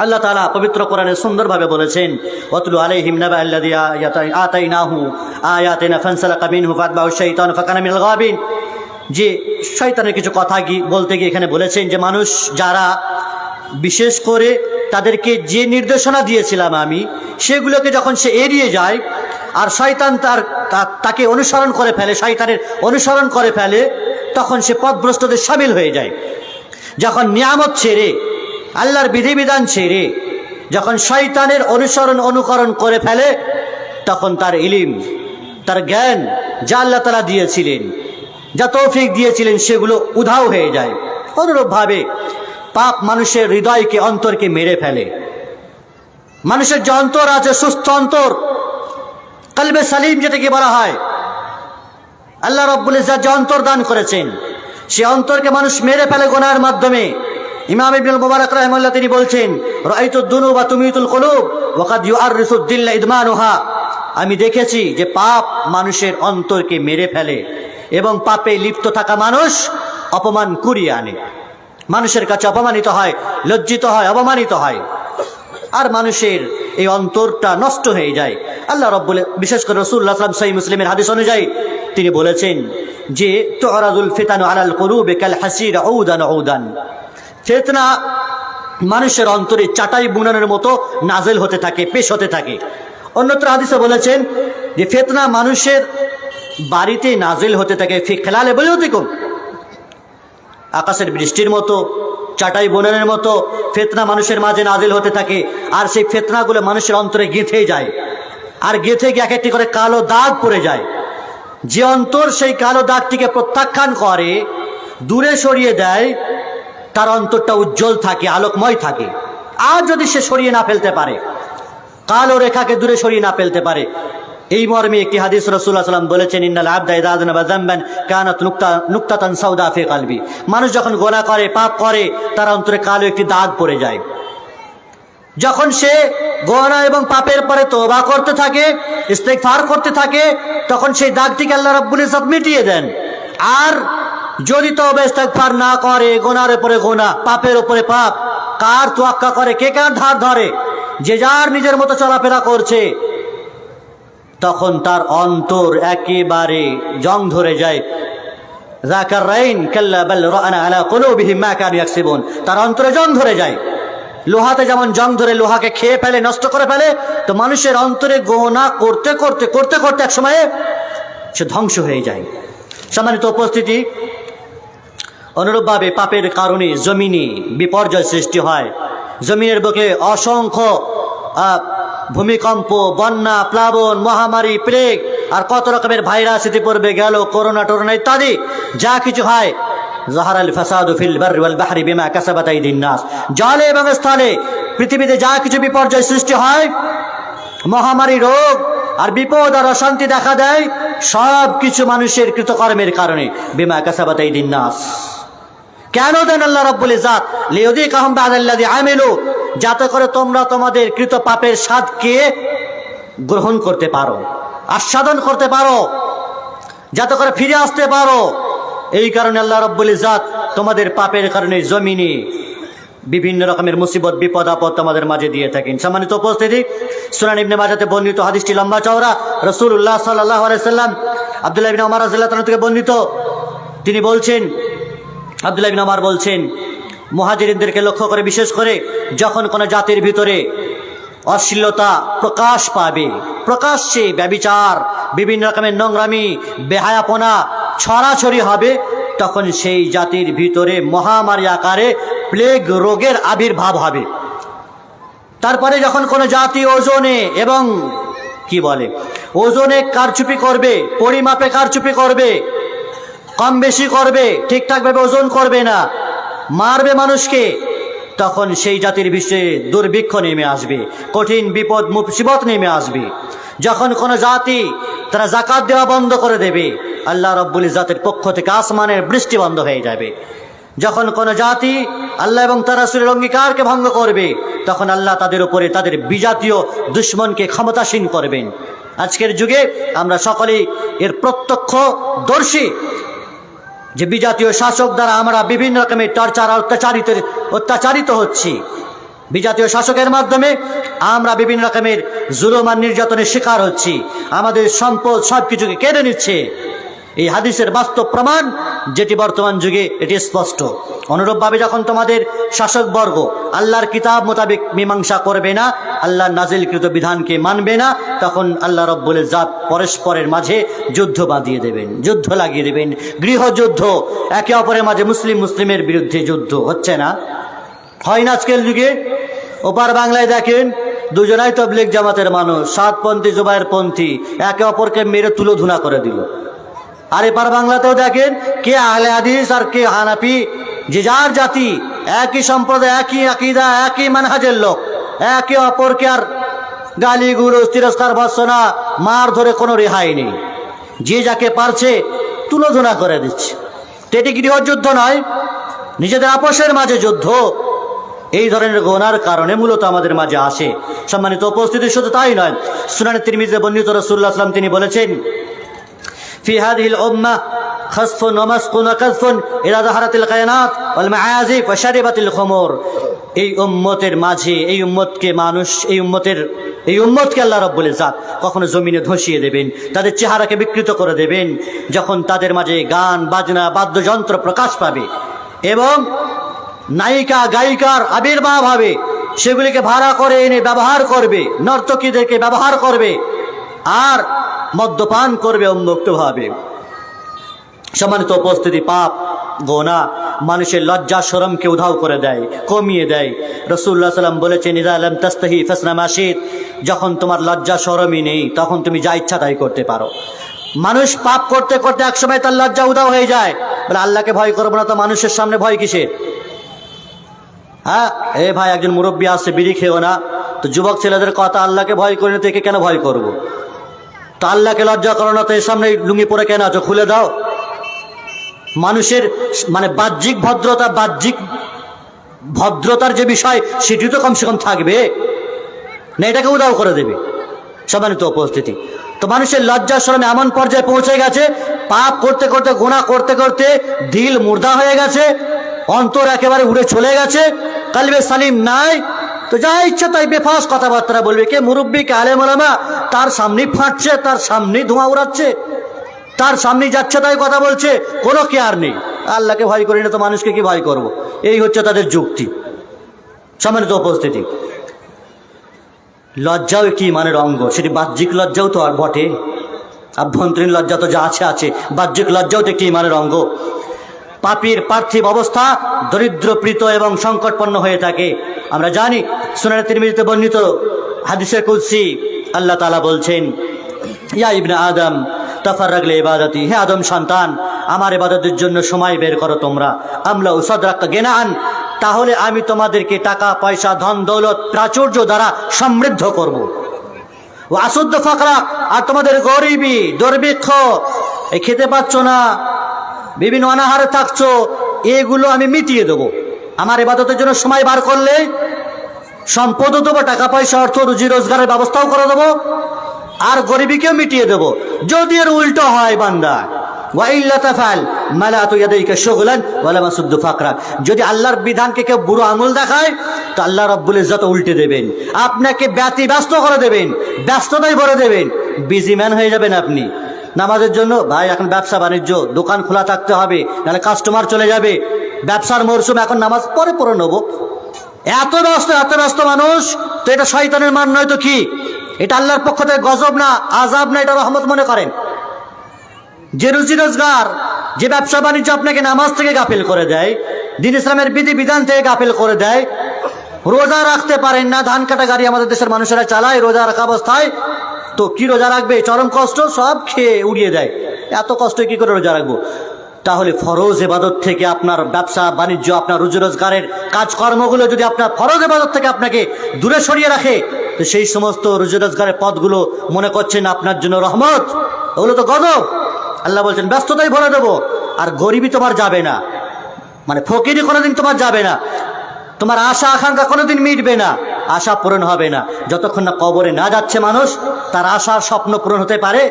আল্লাহ তাআলা পবিত্র কোরআনে সুন্দরভাবে বলেছেন, ওয়াতলু আলাইহিম নাবা আল্লাযী আতাইনাহু আয়াতিনা ফানসালাকা মিনহু ফাতবাহু শাইতানু ফাকানা মিনাল গাবিন। যে শয়তানের কিছু কথা বলতে গিয়ে এখানে বলেছেন যে মানুষ যারা বিশেষ করে তাদেরকে যে নির্দেশনা দিয়েছিলাম আমি সেগুলোকে যখন সে এড়িয়ে যায় আর শয়তান তাকে অনুসরণ করে ফেলে, শয়তানের অনুসরণ করে ফেলে, তখন সে পথভ্রষ্টদের শামিল হয়ে যায়। যখন নিয়ামত ছেড়ে আল্লাহর বিধিবিধান ছেড়ে যখন শয়তানের অনুকরণ করে ফেলে, তখন তার ইলম, তার জ্ঞান যা আল্লাহ তাআলা দিয়েছিলেন, যা তৌফিক দিয়েছিলেন, সেগুলো উধাও হয়ে যায়। অনুরূপভাবে পাপ মানুষের হৃদয়কে, অন্তরকে মেরে ফেলে। মানুষের যে অন্তর আছে, সুস্থ অন্তর, কলবে সালিম যেটাকে বলা হয়, আল্লাহ রাব্বুল ইজ্জত যে অন্তর দান করেছেন, সে অন্তরকে মানুষ মেরে ফেলে গুনাহের মাধ্যমে। ইমাম ইবনুল মুবারক রাহিমাহুল্লাহ তিনি বলছেন, রাআইতু দুনুবা তুমিতুল কুলুব ওয়া কাদ ইউআররিসুদ দিল্লা ইদমানুহা। আমি দেখেছি যে পাপ মানুষের অন্তরকে মেরে ফেলে এবং পাপে লিপ্ত থাকা মানুষ অপমান কুড়িয়ে আনে, মানুষের কাছে অপমানিত হয়, লজ্জিত হয়, অপমানিত হয়, আর মানুষের এই অন্তরটা নষ্ট হয়ে যায়। আল্লাহ রাব্বুল, বিশেষ করে রাসূলুল্লাহ সাল্লাল্লাহু আলাইহি ওয়াসাল্লাম সহিহ মুসলিমের হাদিস অনুযায়ী তিনি বলেছেন যে তুরাদুল ফিতানু আলাল কুলুবি কাল হাসির আউদান আউদান। ফিতনা মানুষের অন্তরে চাটাই বুনানোর মতো নাজেল হতে থাকে, পেশ হতে থাকে। অন্যত্র হাদিসে বলেছেন যে ফিতনা মানুষের বাড়িতে নাজেল হতে থাকে, ফি খিলালে বুয়ুতিকুম, আকাশের বৃষ্টির মতো, চাটাই বুনানোর মতো ফিতনা মানুষের মাঝে নাজেল হতে থাকে। আর সেই ফিতনাগুলো মানুষের অন্তরে গেঁথে যায়, আর গেঁথে গিয়ে এক একটি করে কালো দাগ পড়ে যায়। যে অন্তর সেই কালো দাগটিকে প্রত্যাখ্যান করে, দূরে সরিয়ে দেয়, তার অন্তরটা উজ্জ্বল থাকে, আলোকময় থাকে। আর যদি সে সরিয়ে না ফেলতে পারে, কালো রেখাকে দূরে সরিয়ে না ফেলতে পারে, এই মর্মে একটি হাদিস রাসূলুল্লাহ সাল্লাল্লাহু আলাইহি ওয়াসাল্লাম বলেছেন, ইন্নাল আবদা ইযা আযনাবা যামবান কানাত নুকতাতান সাউদা ফি কলবি। মানুষ যখন গুনাহ করে, পাপ করে, তার অন্তরে কালো একটি দাগ পড়ে যায়। যখন সে গুনাহ এবং পাপের পরে তওবা করতে থাকে, ইস্তেগফার করতে থাকে, তখন সেই দাগটিকে আল্লাহ রাব্বুল ইজ্জত মিটিয়ে দেন। আর যদি তওবা ইস্তেগফার না করে, গুনাহের উপরে গুনাহ, পাপের উপরে পাপ, কার তোয়াক্কা করে, কে কার ধার ধরে, যে যার নিজের মতো চলাফেরা করছে, তখন তার অন্তর একেবারে জং ধরে যায়। যাকারাইন কাল্লা বাল রানা আলা কুলুবিহিম মা কানু ইয়াকসিবুন। তার অন্তরে জং ধরে যায়। লোহাতে যেমন জং ধরে লোহাকে খেয়ে ফেলে, নষ্ট করে ফেলে, তো মানুষের অন্তরে গুনাহ করতে করতে করতে করতে এক সময়ে সে ধ্বংস হয়ে যায়। সম্মানিত উপস্থিতি, অনুরূপভাবে পাপের কারণে জমিনে বিপর্যয় সৃষ্টি হয়। জমিনের বুকে অসংখ্য ভূমিকম্প, বন্যা, প্লাবন, মহামারী, প্লেগ, আর কত রকমের ভাইরাস ইতিপূর্বে গেল, করোনা টোরোনা ইত্যাদি যা কিছু হয়। যাহারাল ফাসাদু ফিল বাররি ওয়াল বাহরি বিমা কাসাবাত আইদিন নাস। জলে এবং স্থলে পৃথিবীতে যা কিছু বিপর্যয় সৃষ্টি হয়, মহামারী, রোগ আর বিপদ আর অশান্তি দেখা দেয়, সব কিছু মানুষের কৃতকর্মের কারণে। বিমা কাসাবাত আইদিন নাস। কেন দেন আল্লাহ রাব্বুল ইজ্জত? লিউযিকাহুম বা'দাল্লাযী আমিলু, যাতে করে তোমরা তোমাদের কৃত পাপের স্বাদকে গ্রহণ করতে পারো, আস্বাদন করতে পারো, যাতে করে ফিরে আসতে পারো। এই কারণে আল্লাহ রাব্বুল ইজ্জত তোমাদের পাপের কারণে জমিনে বিভিন্ন রকমের মুসিবত, বিপদ আপদ তোমাদের মাঝে দিয়ে থাকেন। সম্মানিত উপস্থিতি, সুনান ইবনে মাজাতে বর্ণিত, হাদিসটি লম্বা চওড়া। রাসূলুল্লাহ সাল্লাল্লাহু আলাইহি সাল্লাম আব্দুল্লাহ ইবনে ওমর রাদিয়াল্লাহু তাআলা থেকে বর্ণিত, তিনি বলছেন, আব্দুল্লাহ ইবনে ওমর বলছেন, মুহাজিরিনদেরকে লক্ষ্য করে, বিশেষ করে যখন কোনো জাতির ভিতরে অশ্লীলতা প্রকাশ পাবে, প্রকাশ্যে ব্যভিচার, বিভিন্ন রকমের নোংরামি, বেহায়াপনা ছড়াছড়ি হবে, তখন সেই জাতির ভিতরে মহামারী আকারে প্লেগ রোগের আবির্ভাব হবে। তারপরে যখন কোনো জাতি ওজনে এবং ওজনে কারচুপি করবে, পরিমাপে কারচুপি করবে, কম বেশি করবে, ঠিকঠাকভাবে ওজন করবে না, মারবে মানুষকে, তখন সেই জাতির বিশ্বে দুর্ভিক্ষ নেমে আসবে, কঠিন বিপদ মুসিবত নেমে আসবে। যখন কোনো জাতি তারা যাকাত দেওয়া বন্ধ করে দেবে, আল্লাহ রাব্বুল ইজ্জতের পক্ষ থেকে আসমানের বৃষ্টি বন্ধ হয়ে যাবে। যখন কোনো জাতি আল্লাহ এবং তার রাসূলের অঙ্গীকারকে ভঙ্গ করবে, তখন আল্লাহ তাদের উপরে তাদের বিজাতীয় দুশমনকে ক্ষমতাসীন করবেন। আজকের যুগে আমরা সকলেই এর প্রত্যক্ষদর্শী যে বিজাতীয় শাসক দ্বারা আমরা বিভিন্ন রকমের টর্চার, অত্যাচারিত হচ্ছি। বিজাতীয় শাসকের মাধ্যমে আমরা বিভিন্ন রকমের জুলুম আর নির্যাতনের শিকার হচ্ছি, আমাদের সম্পদ সব কিছুকে কেড়ে নিচ্ছে। এই হাদিসের বাস্তব প্রমাণ, যেটি বর্তমান যুগে এটি স্পষ্ট। অনুরূপভাবে যখন তোমাদের শাসকবর্গ আল্লাহর কিতাব মোতাবেক মীমাংসা করবে না, আল্লাহর নাজিলকৃত বিধানকে মানবে না, তখন আল্লাহ রব্বুল ইজ্জত পরস্পরের মাঝে যুদ্ধ বাঁধিয়ে দেবেন, যুদ্ধ লাগিয়ে দেবেন, গৃহযুদ্ধ। একে অপরের মাঝে মুসলিমের বিরুদ্ধে যুদ্ধ হচ্ছে না, হয় না আজকের যুগে? ওপার বাংলায় দেখেন, দুজনাই তবলিগ জামাতের মানুষ, সাতপন্থী জুবায়েরপন্থী, একে অপরকে মেরে তুলোধুনা করে দিল। আর এপার বাংলাতেও দেখেন, কে আহলে হাদিস আর কে হানাফি, যে যার জাতি, একই সম্প্রদায়, একই আকীদা, একই মানহাজের লোক, একে অপরকে আর গালি গুরুজ, তিরস্কার, ভর্ৎসনা, মার ধরে কোনো রেহাই নেই। যে যাকে পারছে তুলোধুনা করে দিচ্ছে। তো এটি গৃহযুদ্ধ নয়, নিজেদের আপোষের মাঝে যুদ্ধ। এই ধরনের গুনার কারণে মূলত আমাদের মাঝে আসে। সম্মানিত উপস্থিতি, শুধু তাই নয়, সুনানে তিরমিজিতে বর্ণিত রাসূলুল্লাহ সাল্লাল্লাহু আলাইহি ওয়াসাল্লাম তিনি বলেছেন, ফি হাযিহিল উম্মাহ খাসফুন ওয়া মাসকুন ওয়া কাযফুন ইযা যাহারাতিল কায়নাত ওয়াল মাআজিফ ওয়া শারিবাতিল খুমুর। এই উম্মতের মাঝে, এই উম্মতকে মানুষ, এই উম্মতকে আল্লাহ রাব্বুল ইজ্জত কখনো জমিনে ধসিয়ে দেবেন, তাদের চেহারাকে বিকৃত করে দেবেন, যখন তাদের মাঝে গান বাজনা বাদ্যযন্ত্র প্রকাশ পাবে এবং নায়িকা গায়িকার আবির্ভাব হবে, সেগুলিকে ভাড়া করে এনে ব্যবহার করবে, নর্তকীদেরকে ব্যবহার করবে আর মদ্যপান করবে উন্মুক্তভাবে। সম্মানিত উপস্থিতি, পাপ গোনা মানুষের লজ্জা শরমকে উধাও করে দেয়, কমিয়ে দেয়। রাসূলুল্লাহ সাল্লাল্লাহু আলাইহি ওয়াসাল্লাম বলেছেন, ইযা লাম তাস্তাহি ফাসনা মা শিত। যখন তোমার লজ্জা শরমই নেই, তখন তুমি যা ইচ্ছা তাই করতে পারো। মানুষ পাপ করতে করতে একসময় তার লজ্জা উধাও হয়ে যায়, বলে আল্লাহকে ভয় করবো না তো মানুষের সামনে ভয় কিসের? হ্যাঁ, এ ভাই একজন মুরব্বী আসছে, বিড়ি খেও না। তো যুবক ছেলেদের কথা, আল্লাহকে ভয় করি না তো একে কেন ভয় করবো? তো আল্লাহকে লজ্জা করো না তো এর সামনে লুঙ্গি পরে কেন আছো, খুলে দাও। মানুষের মানে বাহ্যিক ভদ্রতার যে বিষয়, সেটি তো কমসে কম থাকবে না, এটাকে উদাও করে দেবে। সম্মানিত উপস্থিতি, তো মানুষের লজ্জা শরম এমন পর্যায়ে পৌঁছে গেছে, পাপ করতে করতে, গুনাহ করতে করতে দিল মুর্দা হয়ে গেছে, অন্তর একেবারে উড়ে চলে গেছে, কলবে সালিম নাই। তো যা ইচ্ছা তাই বেফাস কথাবার্তা বলবে। কে মুরব্বী, কে আলেম ওলামা, তার সামনেই ফাটছে, তার সামনেই ধোঁয়া উড়াচ্ছে, তার সামনেই যাচ্ছে তাই কথা বলছে, কোনো কেয়ার নেই। আল্লাহকে ভয় করি না তো মানুষকে কি ভয় করব? এই হচ্ছে তাদের যুক্তি। সম্মানিত উপস্থিতি, লজ্জাও একটি ইমানের অঙ্গ, সেটি বাহ্যিক লজ্জাও তো আর বটে। আভ্যন্তরীণ লজ্জা তো যা আছে আছে, বাহ্যিক লজ্জাও তো একটি ইমানের অঙ্গ। পাপীর পার্থিব অবস্থা দরিদ্রপ্রীত এবং সংকটপন্ন হয়ে থাকে। আমরা জানি, সুনানে তিরমিজিতে বর্ণিত হাদিসে কুদসি আল্লাহ তাআলা বলছেন, ইয়া ইবনে আদম তাফাররাগ লি ইবাদাতি, হে আদম সন্তান, আমার ইবাদতের জন্য সময় বের করো তোমরা। আমলা উসাদরাক গিনান, তাহলে আমি তোমাদেরকে টাকা পয়সা ধন দৌলত প্রাচুর্য দ্বারা সমৃদ্ধ করব। ওয়া আসুদ্দ ফাকরা, আর তোমাদের গরিবী দুর্ভিক্ষ, এই খেতে পাচ্ছ না, বিভিন্ন অনাহারে থাকছো, এগুলো আমি মিটিয়ে দেবো। আমার ইবাদতের জন্য সময় বার করলে সম্পদও দেবো, টাকা পয়সা অর্থ রুজি রোজগারের ব্যবস্থাও করে দেবো, আর গরিবীকেও মিটিয়ে দেবো। যদি এর উল্টো হয় বান্দা, যদি আল্লাহর বিধানকে কেউ বুড়ো আঙুল দেখায়, তো আল্লাহ রাব্বুল ইজ্জত উল্টে দেবেন, আপনাকে ব্যস্ত করে দেবেন, ব্যস্ততায় ভরে দেবেন, বিজি ম্যান হয়ে যাবেন আপনি। নামাজের জন্য ভাই এখন ব্যবসা বাণিজ্য, দোকান খোলা থাকতে হবে, নাহলে কাস্টমার চলে যাবে, ব্যবসার মরশুম, এখন নামাজ পরে পরে নেবো। এত ব্যস্ত মানুষ। তো এটা শয়তানের মান নয় তো কি? এটা আল্লাহর পক্ষ থেকে গজব না আযাব না, এটা রহমত মনে করেন। যে রুজি রোজগার, যে ব্যবসা বাণিজ্য আপনাকে নামাজ থেকে গাফিল করে দেয়, দ্বীন ইসলামের বিধি বিধান থেকে গাফিল করে দেয়, রোজা রাখতে পারেন না, ধান কাটা গাড়ি আমাদের দেশের মানুষেরা চালায় রোজা রাখা অবস্থায়, তো কি রোজা রাখবে? চরম কষ্ট, সব খেয়ে উড়িয়ে দেয়। এত কষ্ট কি করে রোজা রাখবো? তাহলে ফরজ ইবাদত থেকে আপনার ব্যবসা বাণিজ্য, আপনার রুজি রোজগারের কাজকর্মগুলো যদি আপনার ফরজ ইবাদত থেকে আপনাকে দূরে সরিয়ে রাখে, তো সেই সমস্ত রুজি রোজগারের পথগুলো মনে করছেন আপনার জন্য রহমত, ওগুলো তো গজব। আল্লাহ বলছেন ব্যস্ততাই ভরে দেবো, আর গরিবী তোমার যাবে না, মানে ফকিরি কোনোদিন তোমার যাবে না, তোমার আশা আকাঙ্ক্ষা কোনোদিন মিটবে না, আশা পূরণ হবে না। যতক্ষণ না কবরে না যাচ্ছে মানুষ, তার আশা স্বপ্ন পূরণ হতে পারে?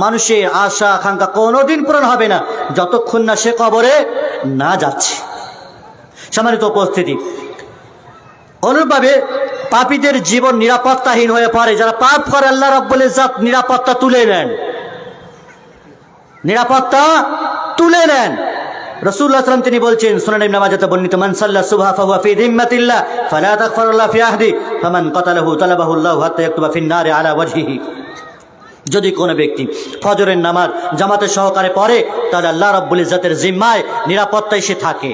মানুষের আশা আকাঙ্ক্ষা কোনোদিন পূরণ হবে না যতক্ষণ না সে কবরে না যাচ্ছে। সম্মানিত উপস্থিতি, অনুরূপভাবে পাপীদের জীবন নিরাপত্তাহীন হয়ে পড়ে। যারা পাপ করে আল্লাহ রাব্বুল ইজ্জত নিরাপত্তা তুলে নেন, নিরাপত্তা তুলে নেন। রাসূলুল্লাহ সাল্লাল্লাহু আলাইহি ওয়াসাল্লাম তিনি বলছেন, সুনান ইবনে মাজাহতে বর্ণিত, মান সাল্লা সুবহা ফাহুয়া ফি যিম্মাতিল্লাহ ফালা তাগফিরুল্লাহ ফি আহদি ফামান কাতালাহু তালাবাহু আল্লাহু হাত্তা ইয়াকতুবা ফিন নারি আলা ওয়াজহিহি। যদি কোনো ব্যক্তি ফজরের নামাজ জামাতের সহকারে পড়ে, তাহলে আল্লাহ রাব্বুল ইজ্জতের জিম্মায় নিরাপত্তায় সে থাকে।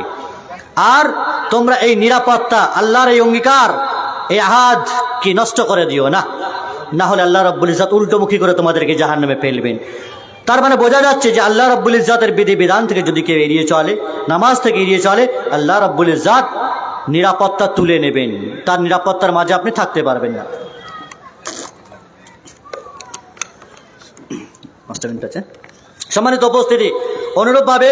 আর তোমরা এই নিরাপত্তা, আল্লাহর এই অঙ্গীকার, এই আহাদ কি নষ্ট করে দিও না, না হলে আল্লাহ রাব্বুল ইজ্জত উল্টোমুখী করে তোমাদেরকে জাহান্নামে ফেলবেন। তার মানে বোঝা যাচ্ছে যে আল্লাহ রাব্বুল ইজ্জতের বিধিবিধান থেকে যদি কেউ এড়িয়ে চলে, নামাজ থেকে এড়িয়ে চলে, আল্লাহ রাব্বুল ইজ্জত নিরাপত্তা তুলে নেবেন, তার নিরাপত্তার মাঝে আপনি থাকতে পারবেন না। সম্মানিত উপস্থিতি, অনুরূপভাবে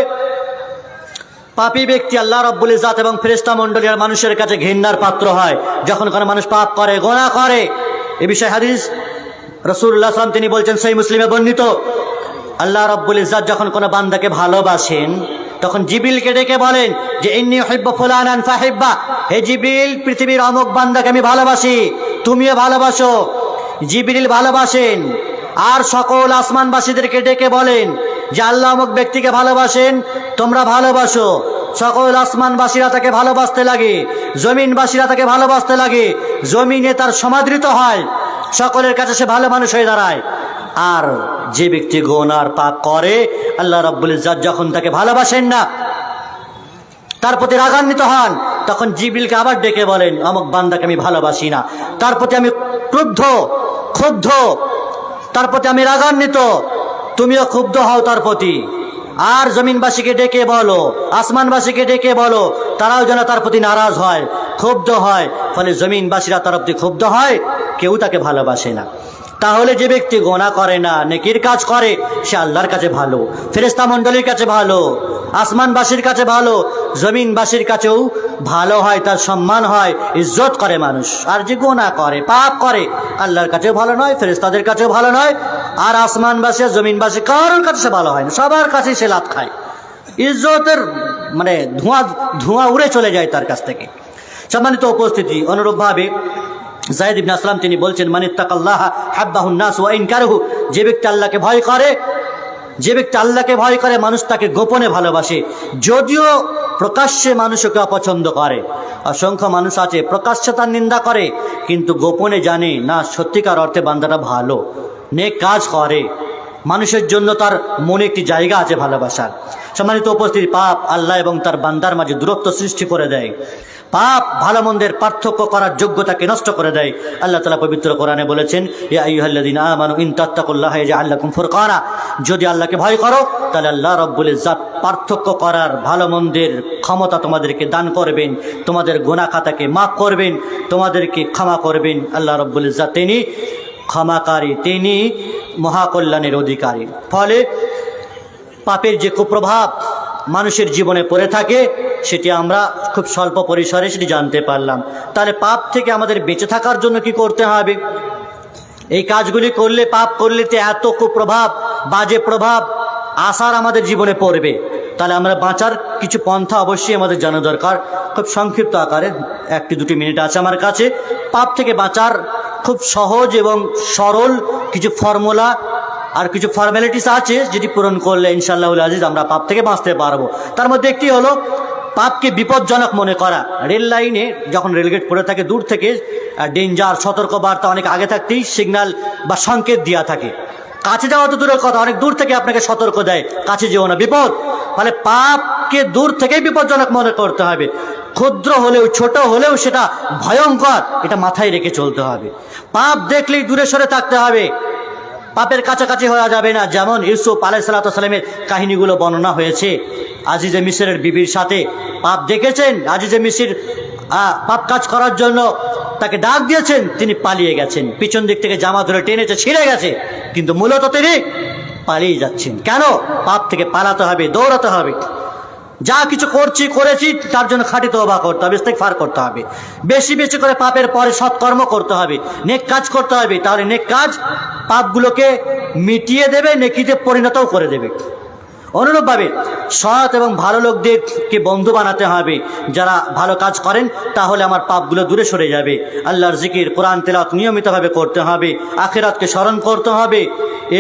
পাপী ব্যক্তি আল্লাহ রাব্বুল ইজ্জত এবং ফেরেশতা মণ্ডলী আর মানুষের কাছে ঘৃণার পাত্র হয় যখন কোনো মানুষ পাপ করে, গুনাহ করে। এ বিষয়ে হাদিস রাসূলুল্লাহ সাল্লাল্লাহু আলাইহি ওয়াসাল্লাম তিনি বলছেন, সহিহ মুসলিমে বর্ণিত, আল্লাহ রাব্বুল ইজ্জত যখন কোনো বান্দাকে ভালোবাসেন তখন জিবরিলকে ডেকে বলেন যে ইন্নী উহিব্বু ফুলানান ফাহিব্বা, হে জিবরিল, পৃথিবীর অমুক বান্দাকে আমি ভালোবাসি, তুমিও ভালোবাসো। জিবরিল ভালোবাসেন। আর সকল আসমানবাসীদেরকে ডেকে বলেন যে আল্লাহ অমুক ব্যক্তিকে ভালোবাসেন, তোমরা ভালোবাসো। সকল আসমানবাসীরা তাকে ভালোবাসতে লাগে, জমিনবাসীরা তাকে ভালোবাসতে লাগে, জমিনে তার সমাদৃত হয়, সকলের কাছে সে ভালো মানুষ হয়ে দাঁড়ায়। আর যে ব্যক্তি গুনাহ আর পাপ করে, আল্লাহ রাব্বুল ইজ্জত যখন তাকে ভালোবাসেন না, তার প্রতি রাগান্বিত হন, তখন জিবরিলকে আবার ডেকে বলেন, অমুক বান্দাকে আমি ভালোবাসি না, তার প্রতি আমি ক্ষুব্ধ, তার প্রতি আমি রাগান্বিত, তুমিও ক্ষুব্ধ হও তার প্রতি। আর জমিনবাসীকে ডেকে বলো, আসমানবাসীকে ডেকে বলো, তারাও যেন তার প্রতি নারাজ হয়, ক্ষুব্ধ হয়। ফলে জমিনবাসীরা তার প্রতি ক্ষুব্ধ হয়, কেউ তাকে ভালোবাসে না। তাহলে যে ব্যক্তি গুনাহ করে না, নেকির কাজ করে, সে আল্লাহর কাছে ভালো, ফেরেশতা মণ্ডলীর কাছে ভালো, আসমানবাসীর কাছে ভালো, জমিনবাসীর কাছেও ভালো হয়, তার সম্মান হয়, ইজ্জত করে মানুষ। আর যে গুনাহ করে, পাপ করে, আল্লাহর কাছেও ভালো নয়, ফেরেশতাদের কাছেও ভালো নয়, আর আসমানবাসী আর জমিনবাসী কারোর কাছে সে ভালো হয় না, সবার কাছেই সে লাত খায়, ইজ্জতের মানে ধোঁয়া উড়ে চলে যায় তার কাছ থেকে। সম্মানিত উপস্থিতি, অনুরূপভাবে যায়েদ ইবনে আসলাম তিনি বলছেন, মানিত্তাকাল্লাহ হাব্বাহুন নাস ওয়া ইন কারাহু, যে ব্যক্তি আল্লাহকে ভয় করে, যে ব্যক্তি আল্লাহকে ভয় করে, মানুষ তাকে গোপনে ভালোবাসে, যদিও প্রকাশ্যে মানুষকে অপছন্দ করে। অসংখ্য মানুষ আছে প্রকাশ্যে তার নিন্দা করে, কিন্তু গোপনে জানে না সত্যিকার অর্থে বান্দাটা ভালো, নেক কাজ করে, মানুষের জন্য তার মনে একটি জায়গা আছে ভালোবাসার। সম্মানিত উপস্থিতি, পাপ আল্লাহ এবং তার বান্দার মাঝে দূরত্ব সৃষ্টি করে দেয়। পাপ ভালো মন্দের পার্থক্য করার যোগ্যতাকে নষ্ট করে দেয়। আল্লাহ তাআলা পবিত্র কোরআনে বলেছেন, ইয়া আইয়ুহাল্লাযীনা আমানু ইন তাত্তাকুল্লাহা ইয়াজআল লাকুম ফুরকানা, যদি আল্লাহকে ভয় করো তাহলে আল্লাহ রাব্বুল ইজ্জত পার্থক্য করার, ভালো মন্দের ক্ষমতা তোমাদেরকে দান করবেন, তোমাদের গুনাহ খাতাকে মাফ করবেন, তোমাদেরকে ক্ষমা করবেন। আল্লাহ রাব্বুল ইজ্জত তিনি ক্ষমাকারী, তিনি মহাকল্যাণের অধিকারী। ফলে পাপের যে কুপ্রভাব মানুষের জীবনে পড়ে থাকে, সেটি আমরা খুব স্বল্প পরিসরে সেটি জানতে পারলাম। তাহলে পাপ থেকে আমাদের বেঁচে থাকার জন্য কি করতে হবে? এই কাজগুলি করলে, পাপ করলে তো এত কুপ্রভাব, বাজে প্রভাব আসার আমাদের জীবনে পড়বে, তাহলে আমরা বাঁচার কিছু পন্থা অবশ্যই আমাদের জানা দরকার। খুব সংক্ষিপ্ত আকারে 1-2 মিনিট আছে আমার কাছে। পাপ থেকে বাঁচার খুব সহজ এবং সরল কিছু ফর্মুলা আর কিছু ফর্মালিটিস আছে, যেটি পূরণ করলে ইনশাআল্লাহুল আজিজ আমরা পাপ থেকে বাঁচতে পারবো। তার মধ্যে একটি হলো পাপকে বিপজ্জনক মনে করা। রেল লাইনে যখন রেলগেট পড়ে থাকে, দূর থেকে ডেঞ্জার, সতর্ক বার্তা অনেক আগে থাকতেই সিগন্যাল বা সংকেত দেওয়া থাকে। কাছে যাওয়া তো দূরের কথা, অনেক দূর থেকে আপনাকে সতর্ক দেয়, কাছে যেও না, বিপদ। ফলে পাপকে দূর থেকেই বিপজ্জনক মনে করতে হবে। ক্ষুদ্র হলেও, ছোট হলেও সেটা ভয়ঙ্কর, এটা মাথায় রেখে চলতে হবে। পাপ দেখলেই দূরে সরে থাকতে হবে, পাপের কাছাকাছি হওয়া যাবে না। যেমন ইউসুফ আলাইহিস সালামের কাহিনীগুলো বর্ণনা হয়েছে, আজিজে মিসরের বিবির সাথে পাপ দেখেছেন, আজিজে মিসর পাপ কাজ করার জন্য তাকে ডাক দিয়েছেন, তিনি পালিয়ে গেছেন, পিছন দিক থেকে জামা ধরে টেনেছে, ছিঁড়ে গেছে, কিন্তু মূলত তিনি পালিয়ে যাচ্ছেন। কেন? পাপ থেকে পালাতে হবে, দৌড়াতে হবে। যা কিছু করেছি তার জন্য খাঁটি তওবা করতে হবে, ইস্তেগফার করতে হবে, বেশি বেশি করে পাপের পরে সৎকর্ম করতে হবে, নেক কাজ করতে হবে। তাহলে নেক কাজ পাপগুলোকে মিটিয়ে দেবে, নেকিতে পরিণতও করে দেবে। অনুরূপভাবে সৎ এবং ভালো লোকদেরকে বন্ধু বানাতে হবে, যারা ভালো কাজ করেন, তাহলে আমার পাপগুলো দূরে সরে যাবে। আল্লাহর জিকির, কোরআন তেলাওয়াত নিয়মিতভাবে করতে হবে, আখিরাতকে স্মরণ করতে হবে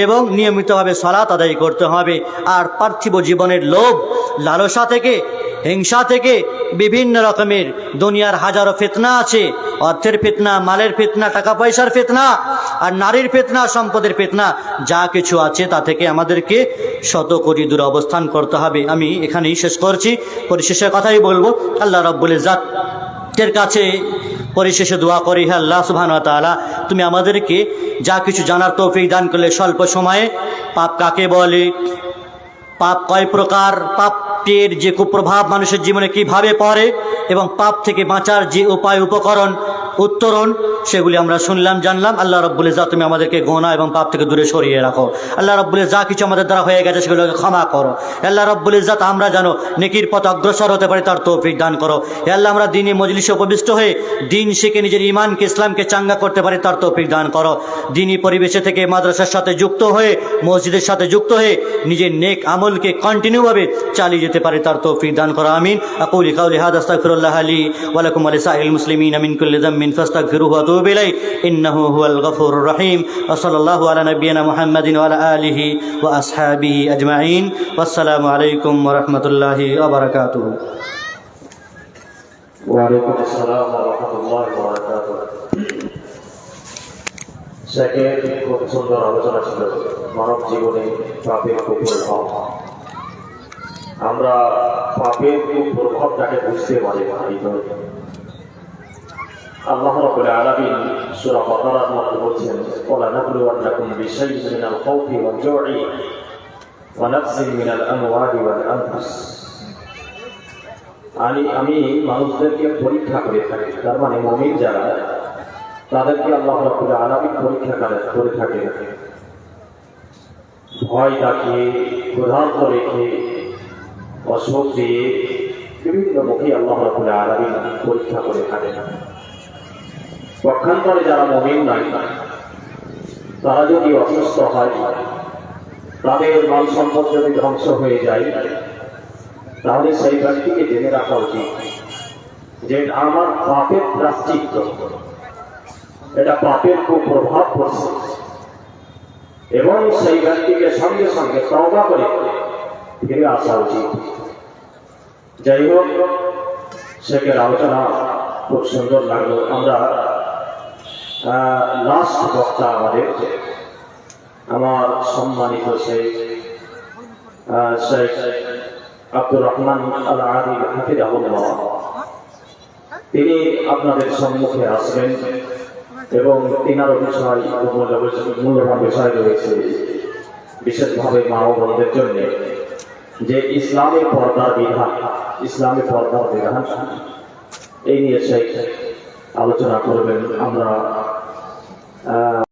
এবং নিয়মিতভাবে সালাত আদায় করতে হবে। আর পার্থিব জীবনের লোভ, লালসা থেকে, হিংসা থেকে, বিভিন্ন রকমের দুনিয়ার হাজারো ফিতনা আছে, অর্থের ফিতনা, মালের ফিতনা, টাকা পয়সার ফিতনা, আর নারীর ফিতনা, সম্পদের ফিতনা, যা কিছু আছে তা থেকে আমাদেরকে শত কোটি দূরে অবস্থান করতে হবে। আমি এখানেই শেষ করছি, পরিশেষের কথাই বলবো। আল্লাহ রাব্বুল ইজ্জাতের কাছে পরিশেষে দোয়া করি, হে আল্লাহ সুবহানাহু ওয়া তাআলা, তুমি আমাদেরকে যা কিছু জানার তৌফিক দান করলে, স্বল্প সময়ে পাপ কাকে বলে, পাপ কয় প্রকার, পাপের যে কুপ্রভাব মানুষের জীবনে কিভাবে পড়ে এবং পাপ থেকে বাঁচার যে উপায়, উপকরণ, উত্তরণ, সেগুলি আমরা শুনলাম, জানলাম। আল্লাহ রাব্বুল ইজ্জাত তুমি আমাদেরকে গুনাহ এবং পাপ থেকে দূরে সরিয়ে রাখো। আল্লাহ রাব্বুল ইজ্জাত যা কিছু আমাদের দ্বারা হয়ে গেছে সেগুলোকে ক্ষমা করো। আল্লাহ রাব্বুল ইজ্জাত আমরা যেন নেকির পথ অগ্রসর হতে পারি তার তৌফিক দান করো। হে আল্লাহ, আমরা দ্বীনি মজলিসে উপবিষ্ট হয়ে দিন শিখে নিজের ঈমানকে, ইসলামকে চাঙ্গা করতে পারি তার তৌফিক দান করো। দ্বীনি পরিবেশে থেকে মাদ্রাসার সাথে যুক্ত হয়ে, মসজিদের সাথে যুক্ত হয়ে নিজের নেক আমলকে কন্টিনিউভাবে চালিয়ে যেতে পারি তার তৌফিক দান করো। আমিন। আকুলু কাউলি হাযা আস্তাগফিরুল্লাহ লি ওয়া লাকুম ওয়া লিসাইরিল মুসলিমিনা মিন কুল্লি যামবিন ফাস্তাগফিরুহু ওয়া তুবু ইলাইহি ইন্নাহু হুয়াল গফুরুর রহিম। ওয়া সাল্লাল্লাহু আলা নাবিয়িনা মুহাম্মাদিন ওয়া আলা আলিহি ওয়া আসহাবিহি আজমাইন। ওয়াসসালামু আলাইকুম ওয়া রাহমাতুল্লাহি ওয়া বারাকাতুহু। ওয়া আলাইকুম আসসালাম ওয়া রাহমাতুল্লাহি ওয়া বারাকাতুহু। শেখের খুব সুন্দর আলোচনা ছিল, মানব জীবনে পাপের কুপ্রভাব। আমরা পাপের কুপ্রভাবটাকে বুঝতে পারি না। আল্লাহ রাব্বুল আলামিন সূরা বাকারার মধ্যে বলছেন, ওয়ালা নাবলুওয়ান্নাকুম বিশাইইন মিনাল খাউফি ওয়াল জু'i ওয়া নাকসিন মিনাল আমওয়ালি ওয়াল আনফুস। আমি মানুষদেরকে পরীক্ষা করে থাকি, তার মানে মুমিন যারা, তাদেরকে আল্লাহ রাব্বুল আলামিন পরীক্ষা করে থাকে। ভয় দেখিয়ে, ক্ষুধার্ত রেখে, অসুখ দিয়ে, বিভিন্ন মুখে আল্লাহ রাব্বুল আলামিন পরীক্ষা করে থাকে। পক্ষান্তরে যারা মুমিন নয়, তারা যদি অসুস্থ হয়, তাদের মাল সম্পদ যদি ধ্বংস হয়ে যায়, তাহলে সেই ব্যক্তিকে জেনে রাখা উচিত যে আমার পাপের প্রায়শ্চিত্ত, এটা পাপের কুপ্রভাব পড়ছে, এবং সেই ব্যক্তিকে সঙ্গে সঙ্গে তওবা করে ফিরে আসা উচিত। যাই হোক, শেখের আলোচনা খুব সুন্দর লাগলো। আমরা লাস্ট বক্তা আমার সম্মানিত শেখ আব্দুর রহমান আল আদিল হাফিজাহুল্লাহ, তিনি আপনাদের সম্মুখে আসবেন এবং তিনারও বিষয়, মূল্যবান বিষয় রয়েছে, বিশেষভাবে মা ও বোনদের জন্য, যে ইসলামের পর্দার বিধান, ইসলামের পর্দার বিধান, এই নিয়ে শেখ আলোচনা করবেন। আমরা